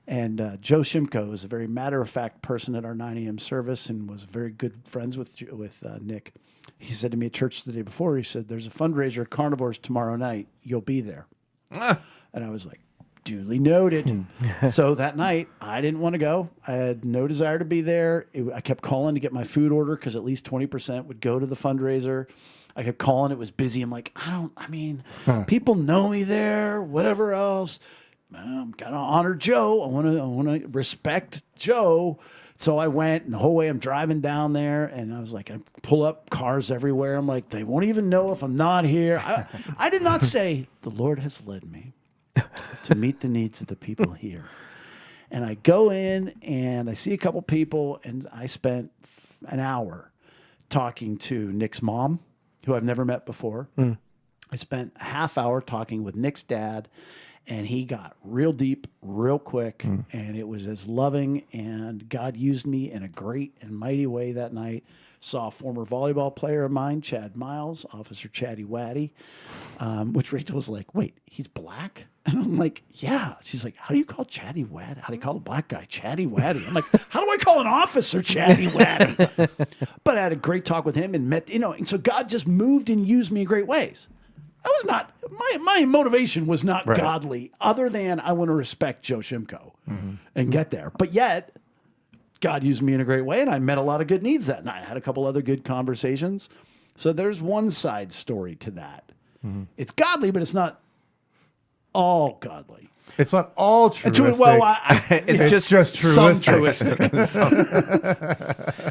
And Joe Shimko is a very matter-of-fact person at our 9 a.m. service and was very good friends with Nick. He said to me at church the day before, he said, there's a fundraiser at Carnivores tomorrow night. You'll be there. And I was like, duly noted. So that night, I didn't want to go. I had no desire to be there. I kept calling to get my food order because at least 20% would go to the fundraiser. I kept calling. It was busy. I'm like, people know me there, whatever else. Got to honor Joe. I want to respect Joe. So I went, and the whole way I'm driving down there, and I was like, I pull up cars everywhere. I'm like, they won't even know if I'm not here. I did not say, the Lord has led me to meet the needs of the people here. And I go in, and I see a couple people, and I spent an hour talking to Nick's mom, who I've never met before. I spent a half hour talking with Nick's dad, and he got real deep, real quick, and it was as loving, and God used me in a great and mighty way that night. Saw a former volleyball player of mine, Chad Miles, Officer Chatty Waddy, which Rachel was like, wait, he's black? And I'm like, yeah. She's like, how do you call Chatty Waddy? How do you call a black guy Chatty Waddy? I'm like, how do I call an officer Chatty Waddy? But I had a great talk with him and met, and so God just moved and used me in great ways. I was not, my motivation was not godly, other than I want to respect Joe Shimko and get there. But yet, God used me in a great way, and I met a lot of good needs that night. I had a couple other good conversations. So there's one side story to that. It's godly, but it's not all godly. It's not all truistic. It's just some truistic.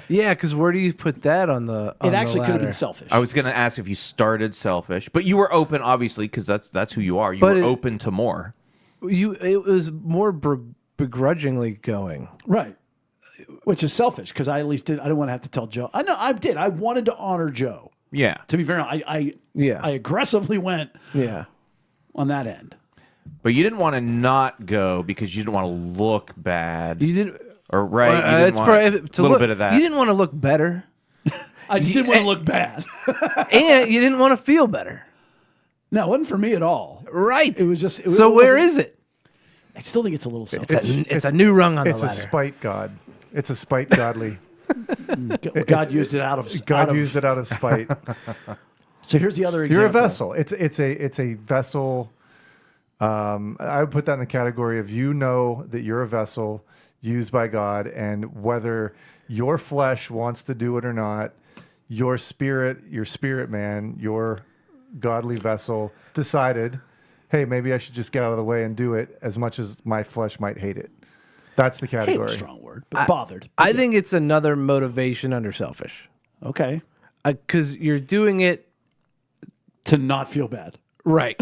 Yeah, because where do you put that on the? It actually could have been selfish. I was going to ask if you started selfish, but you were open, obviously, because that's who you are. You But were it- open to more. It was more begrudgingly going. Right. Which is selfish, because I at least did. I didn't want to have to tell Joe. I know I did. I wanted to honor Joe. Yeah. To be fair, I aggressively went Yeah. on that end. But you didn't want to not go because you didn't want to look bad. You didn't. Or right, you didn't It's want probably a little bit of that. You didn't want to look better, I just didn't want to look bad. and you didn't want to feel better. No, it wasn't for me at all. Right. It was just. So where is it? I still think it's a little selfish. It's a new rung on the It's a ladder. spite god. It's a spite godly. God used it out of. God used it out of spite. So here's the other example. You're a vessel. It's a vessel. I would put that in the category of that you're a vessel used by God, and whether your flesh wants to do it or not, your spirit man, your godly vessel decided, hey, maybe I should just get out of the way and do it as much as my flesh might hate it. That's the Hate was category. a strong word, but bothered. I think it's another motivation under selfish. Okay. Because you're doing it To not feel bad. right.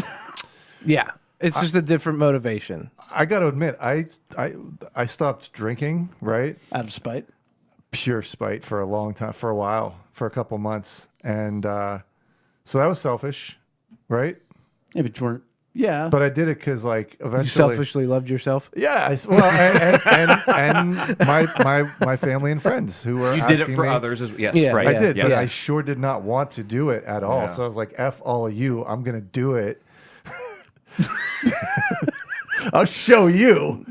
Yeah. It's just a different motivation. I got to admit, I stopped drinking, right? Out of spite. Pure spite for a long time, for a while, for a couple months. And so that was selfish, right? Yeah, but you weren't. Yeah. But I did it because, like, You eventually. selfishly loved yourself. Yeah, and my family and friends who were You did it asking for me- others as yes, Yeah, right. I did, Yes. but I sure did not want to do it at all. Yeah. So I was like, "F all of you! I'm gonna do it. I'll show you."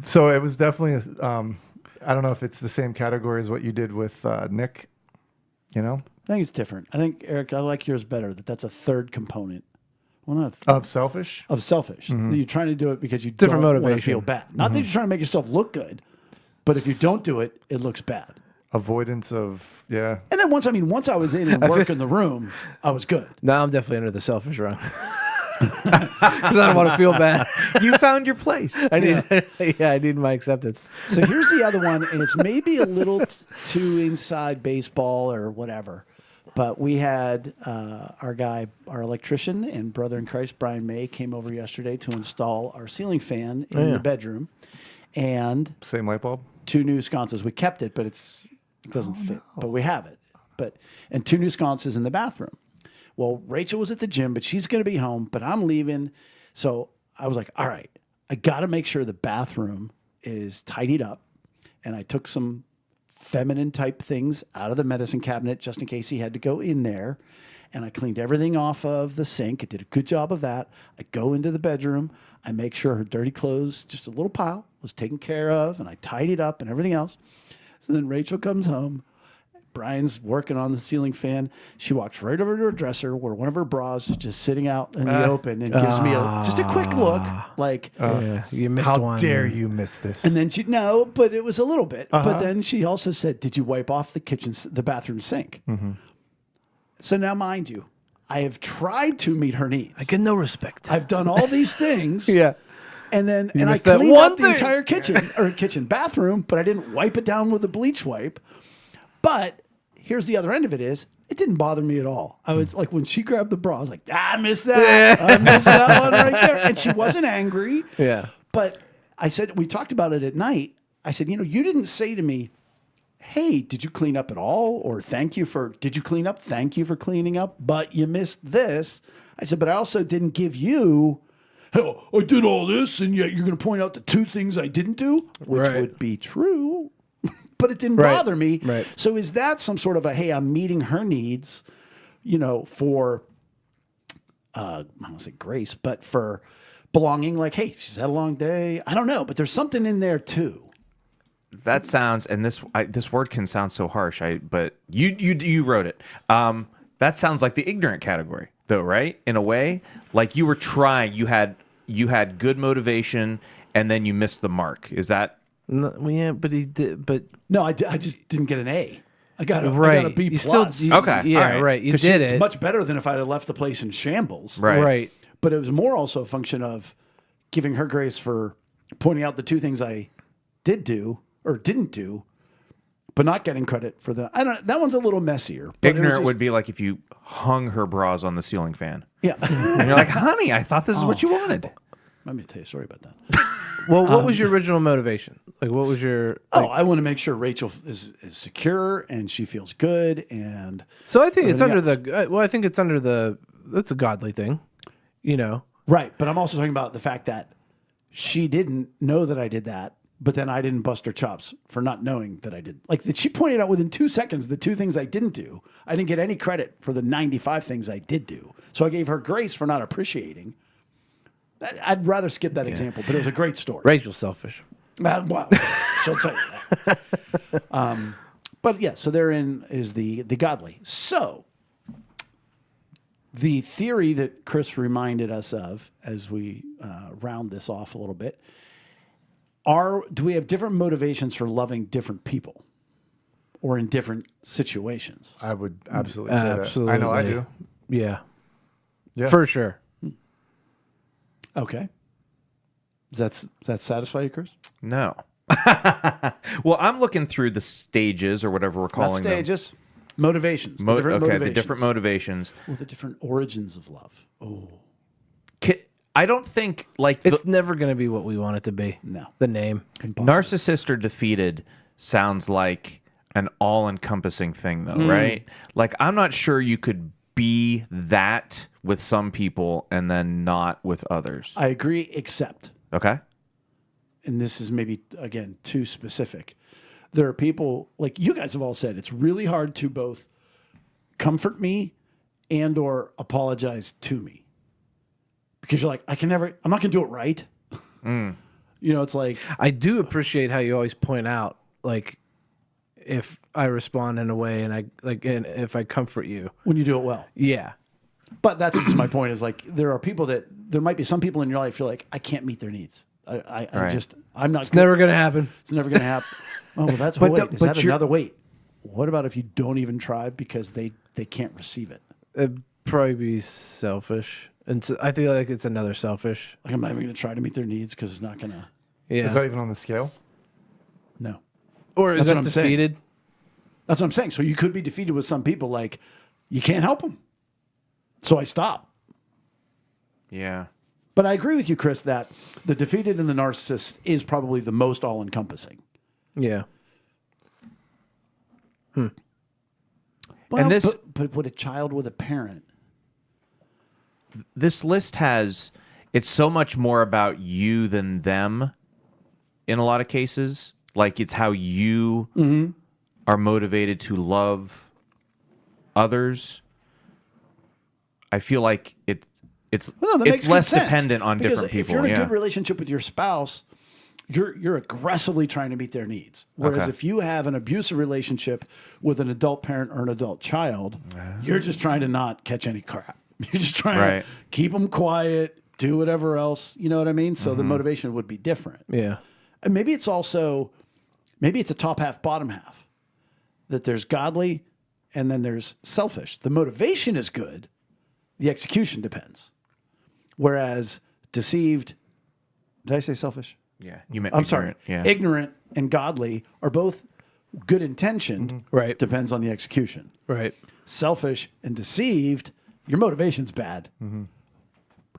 So it was definitely. I don't know if it's the same category as what you did with Nick. You know, I think it's different. I think, Eric, I like yours better. That's a third component. Well, not of selfish. of selfish. You're trying to do it because you Different don't want to motivation. feel bad. Not that you're trying to make yourself look good, but if you don't do it, it looks bad. Avoidance of And then once I was in and work in the room, I was good. Now I'm definitely under the selfish run. Because I don't want to feel bad. You found your place. I need, I need my acceptance. So here's the other one, and it's maybe a little too inside baseball or whatever. But we had our electrician and brother in Christ, Brian May, came over yesterday to install our ceiling fan in the bedroom, and same light bulb. 2 new sconces. We kept it, but it doesn't fit. But we have it. And 2 new sconces in the bathroom. Well, Rachel was at the gym, but she's going to be home. But I'm leaving, so I was like, all right, I got to make sure the bathroom is tidied up. And I took some feminine type things out of the medicine cabinet just in case he had to go in there. And I cleaned everything off of the sink. I did a good job of that. I go into the bedroom. I make sure her dirty clothes, just a little pile, was taken care of. And I tidied up and everything else. So then Rachel comes home. Brian's working on the ceiling fan. She walks right over to her dresser where one of her bras is just sitting out in the open and gives me just a quick look like, Yeah, you missed How one. dare you miss this? and then no, but it was a little bit. But then she also said, did you wipe off the bathroom sink? So now, mind you, I have tried to meet her needs. I get no respect. I've done all these things. Yeah. And then I missed that cleaned one up the thing. entire kitchen bathroom, but I didn't wipe it down with a bleach wipe. But here's the other end of it is it didn't bother me at all. I was like, when she grabbed the bra, I was like, I missed that. I missed that one right there. And she wasn't angry. Yeah. But I said, we talked about it at night. I said, you didn't say to me, hey, did you clean up at all? Or did you clean up? Thank you for cleaning up. But you missed this. I said, but I also didn't give you, hell, I did all this, and yet you're going to point out the 2 things I didn't do, which Right. would be true. But it didn't Right. bother me. Right. So is that some sort of hey, I'm meeting her needs, for, I don't want to say grace, but for belonging, like, hey, she's had a long day. I don't know, but there's something in there too. That sounds, and this word can sound so harsh. But you wrote it. That sounds like the ignorant category, though, right? In a way, like you were trying. You had good motivation, and then you missed the mark. Is that? No, yeah, but he did. But No, I just didn't get an A. I got a B You plus. still, Okay, Yeah, all right. right. You 'Cause did it's it. much better than if I had left the place in shambles. Right. Right. But it was more also a function of giving her grace for pointing out the 2 things I did do or didn't do, but not getting credit for the. I don't. That one's a little messier. But Ignorant would be like if you hung her bras on the ceiling fan, Yeah. and you're like, "Honey, I thought this is what you wanted." Let me tell you a story about that. Well, what was your original motivation? Like, what was your? I want to make sure Rachel is secure and she feels good. And So I think it's under everything the. Well, I think it's under the. That's a godly thing, right. But I'm also talking about the fact that she didn't know that I did that, but then I didn't bust her chops for not knowing that I did. Like that she pointed out within 2 seconds the 2 things I didn't do. I didn't get any credit for the 95 things I did do. So I gave her grace for not appreciating. I'd rather skip that example, but it was a great story. Rachel's selfish. Well, she'll tell you that. But yeah, so therein is the godly. So the theory that Chris reminded us of as we round this off a little bit do we have different motivations for loving different people or in different situations? I would absolutely say that. I Absolutely. know I do. Yeah. Yeah. For sure. Okay. Does that satisfy you, Chris? No. Well, I'm looking through the stages or whatever we're Not calling them. stages. Motivations. The different motivations. Or the different origins of love. Oh, I don't think like It's never going to be what we want it to be. no. The name. Impossible. narcissist or defeated sounds like an all-encompassing thing, though, right? Like I'm not sure you could be that with some people and then not with others. I agree, except, Okay. and this is maybe, again, too specific. There are people, like you guys have all said, it's really hard to both comfort me and or apologize to me. Because you're like, I'm not going to do it right. You know, it's like, I do appreciate how you always point out, like, if I respond in a way and if I comfort you. when you do it well. Yeah. But that's just my point is like, there might be some people in your life you're like, I can't meet their needs. I'm not. It's never going to happen. It's never going to happen. Oh, well, that's But wait. the- Is but that you're- another wait? What about if you don't even try because they can't receive it? It'd probably be selfish. And so I feel like it's another selfish. Like I'm not even going to try to meet their needs because it's not going to. Yeah. Is that even on the scale? No. Or is That's what that I'm saying. defeated? That's what I'm saying. So you could be defeated with some people. Like you can't help them. So I stop. Yeah. But I agree with you, Chris, that the defeated and the narcissist is probably the most all-encompassing. Yeah. Well, this- but would a child with a parent? This list has it's so much more about you than them in a lot of cases. Like it's how you are motivated to love others. I feel like it's Well, no, that makes good less sense. dependent on Because different people. If you're in a yeah. good relationship with your spouse, you're aggressively trying to meet their needs. Whereas Okay. if you have an abusive relationship with an adult parent or an adult child, you're just trying to not catch any crap. You're just trying Right. to keep them quiet, do whatever else. You know what I mean? So the motivation would be different. Yeah. And maybe it's a top half, bottom half. That there's godly and then there's selfish. The motivation is good. The execution depends. Whereas deceived, did I say selfish? Yeah, you meant I'm sorry. ignorant. Yeah. Ignorant and godly are both good intentioned. Right. Depends on the execution. Right. Selfish and deceived, your motivation's bad.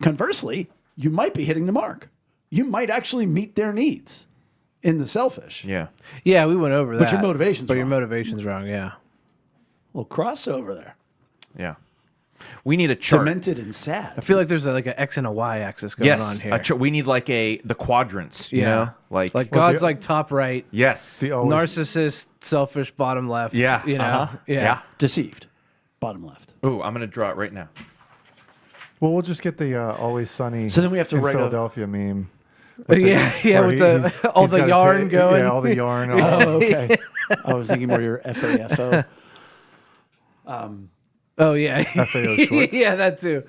Conversely, you might be hitting the mark. You might actually meet their needs in the selfish. Yeah. Yeah, we went over that. But your motivation's But your wrong. motivation's wrong, yeah. A little crossover there. Yeah. We need a chart. Demented and sad. I feel like there's like an X and a Y axis going on Yes, here. we need like the quadrants. You know, like God's like top right, yes, See, always, narcissist, selfish, bottom left. yeah, You know? uh-huh. Yeah. Deceived. Bottom left. Ooh, I'm gonna draw it right now. well, we'll just get the Always Sunny. So then we have to in write a- Philadelphia meme. Yeah, Where with he's all got the his yarn head- going. Yeah, all the yarn. Oh, okay. I was thinking more your FAFO. Oh, yeah. FAO Schwartz. Yeah, that too.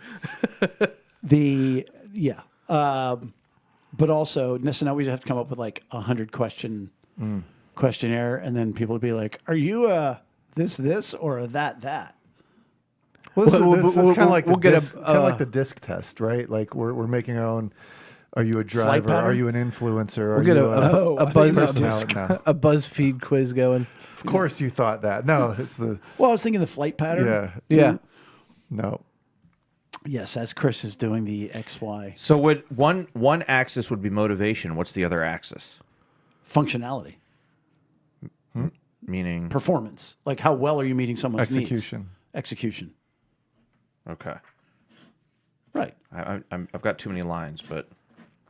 But also, so now we have to come up with like 100 questionnaire, and then people would be like, "Are you this or a that?" Well, this We'll- is we'll- kind of like we'll the get a, disc, kind of like the disc test, right? Like we're making our own. Are you a driver? pattern? Are you an influencer? We'll get you a I think buzz, about No, no. a BuzzFeed quiz going. Of course, you thought that. No, it's the Well, I was thinking the flight pattern. yeah. Yeah. No. Yes, as Chris is doing the XY So would one axis would be motivation. What's the other axis? functionality, Meaning performance. Like how well are you meeting someone's Execution. needs? Execution. okay. Right. I've got too many lines, but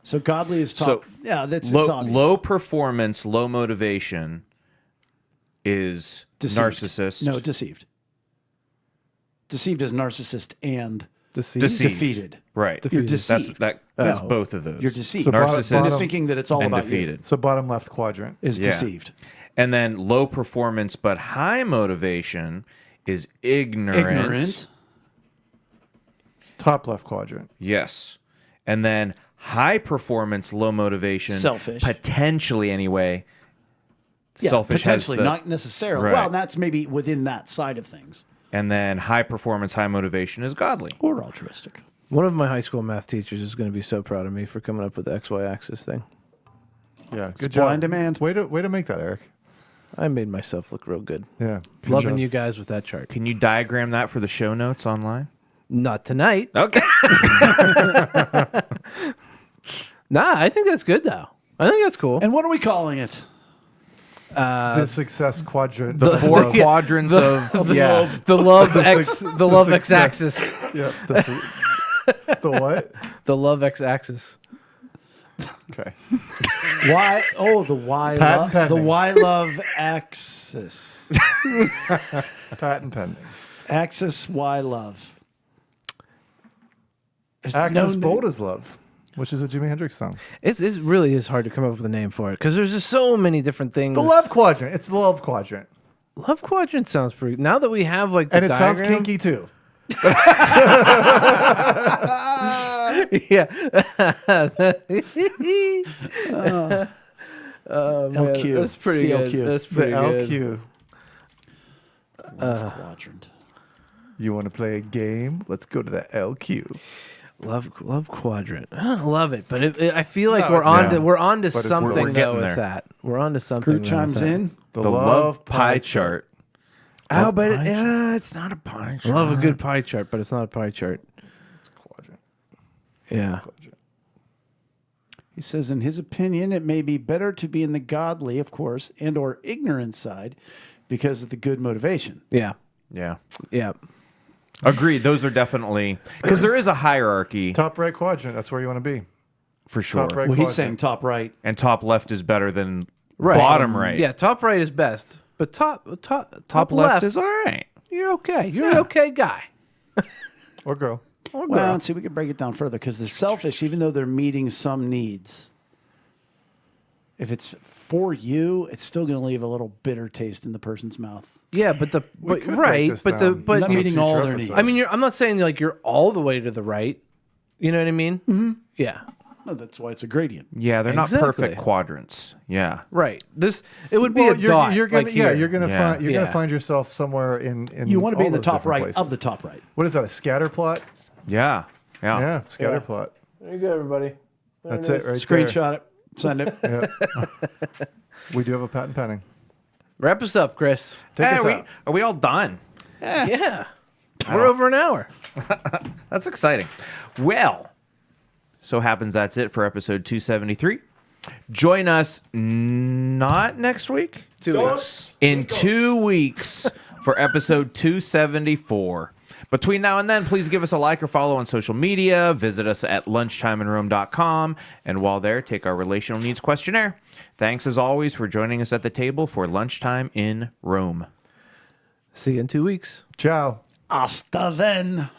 So godly is top. So, yeah, that's low, it's obvious. low performance, low motivation is Deceived. narcissist. No, deceived. Deceived is narcissist and Deceived. Deceived. defeated. right. You're Defeated. deceived. That's Oh. both of those. You're deceived. So bottom- Narcissist You're thinking that it's all and about defeated. So bottom left quadrant. you. Is Yeah. deceived. And then low performance but high motivation is ignorant. Top left quadrant. Yes. And then high performance, low motivation, Selfish. potentially anyway. Yeah, Selfish has potentially, the- not necessarily. Right. Well, that's maybe within that side of things. And then high performance, high motivation is godly. Or altruistic. One of my high school math teachers is going to be so proud of me for coming up with the XY axis thing. Yeah, good Supply job. and demand. Way to make that, Eric. I made myself look real good. Yeah. good Loving job. you guys with that chart. Can you diagram that for the show notes online? Not tonight. Okay. Nah, I think that's good though. I think that's cool. And what are we calling it? The success quadrant. The four Yeah, quadrants of the love x axis. Yeah. The what? The love x axis. Okay. Why? Oh, the why Patent love. pending. The why love axis. Patent pending. Axis why love. There's Axis no bold name. as love, which is a Jimi Hendrix song. It really is hard to come up with a name for it because there's just so many different things. The love quadrant. It's the love quadrant. Love quadrant sounds pretty. Now that we have like the And it sounds diagram- kinky too. Yeah. LQ. That's pretty It's the good. LQ. That's The pretty good. LQ. Love quadrant. You want to play a game? Let's go to the LQ. Love quadrant. I love it, but I feel like No, we're it's on not. to we're on to But it's- something we're though getting with there. that. We're on to something. Crew now with chimes that. in. the love pie chart. Oh, but it's not a pie I chart. love a good pie chart, but it's not a pie chart. Quadrant. Yeah. He says, in his opinion, it may be better to be in the godly, of course, and or ignorant side because of the good motivation. Yeah. Yeah. Yeah. Agreed. Those are definitely because there is a hierarchy Top right quadrant. That's where you want to be. for sure. Top right Well, he's quadrant. saying top right. And top left is better than Right. bottom right. Yeah. Top right is best, but top Top left is all right. You're okay. You're an okay guy. Or girl. Or Well, girl. and see, we could break it down further because the selfish, even though they're meeting some needs, if it's for you, it's still going to leave a little bitter taste in the person's mouth. Yeah, but could break right, this but down. but Not in a meeting future all their episode. needs. I mean, I'm not saying like you're all the way to the right. You know what I mean? Mm-hmm. Yeah. No, that's why it's a gradient. Yeah, they're Exactly. not perfect quadrans. Yeah. Right. It would be Well, a dot. you're gonna like here. you're gonna Yeah. find Yeah. find yourself somewhere in You want to be all in the those top different right places. of the top right. What is that? A scatter plot? Yeah. Yeah. Yeah, scatter Yeah. plot. There you go, everybody. That's it right Screenshot it. Send it. there. Yeah. We do have a patent pending. Wrap us up, Chris. Take Hey, us out. are we all done? Yeah. We're over an hour. That's exciting. Well, so happens that's it for episode 273. Join us not next week, 2 weeks. in 2 weeks for episode 274. Between now and then, please give us a like or follow on social media. Visit us at lunchtimeinrome.com. And while there, take our relational needs questionnaire. Thanks as always for joining us at the table for Lunchtime in Rome. See you in 2 weeks. Ciao. Hasta then.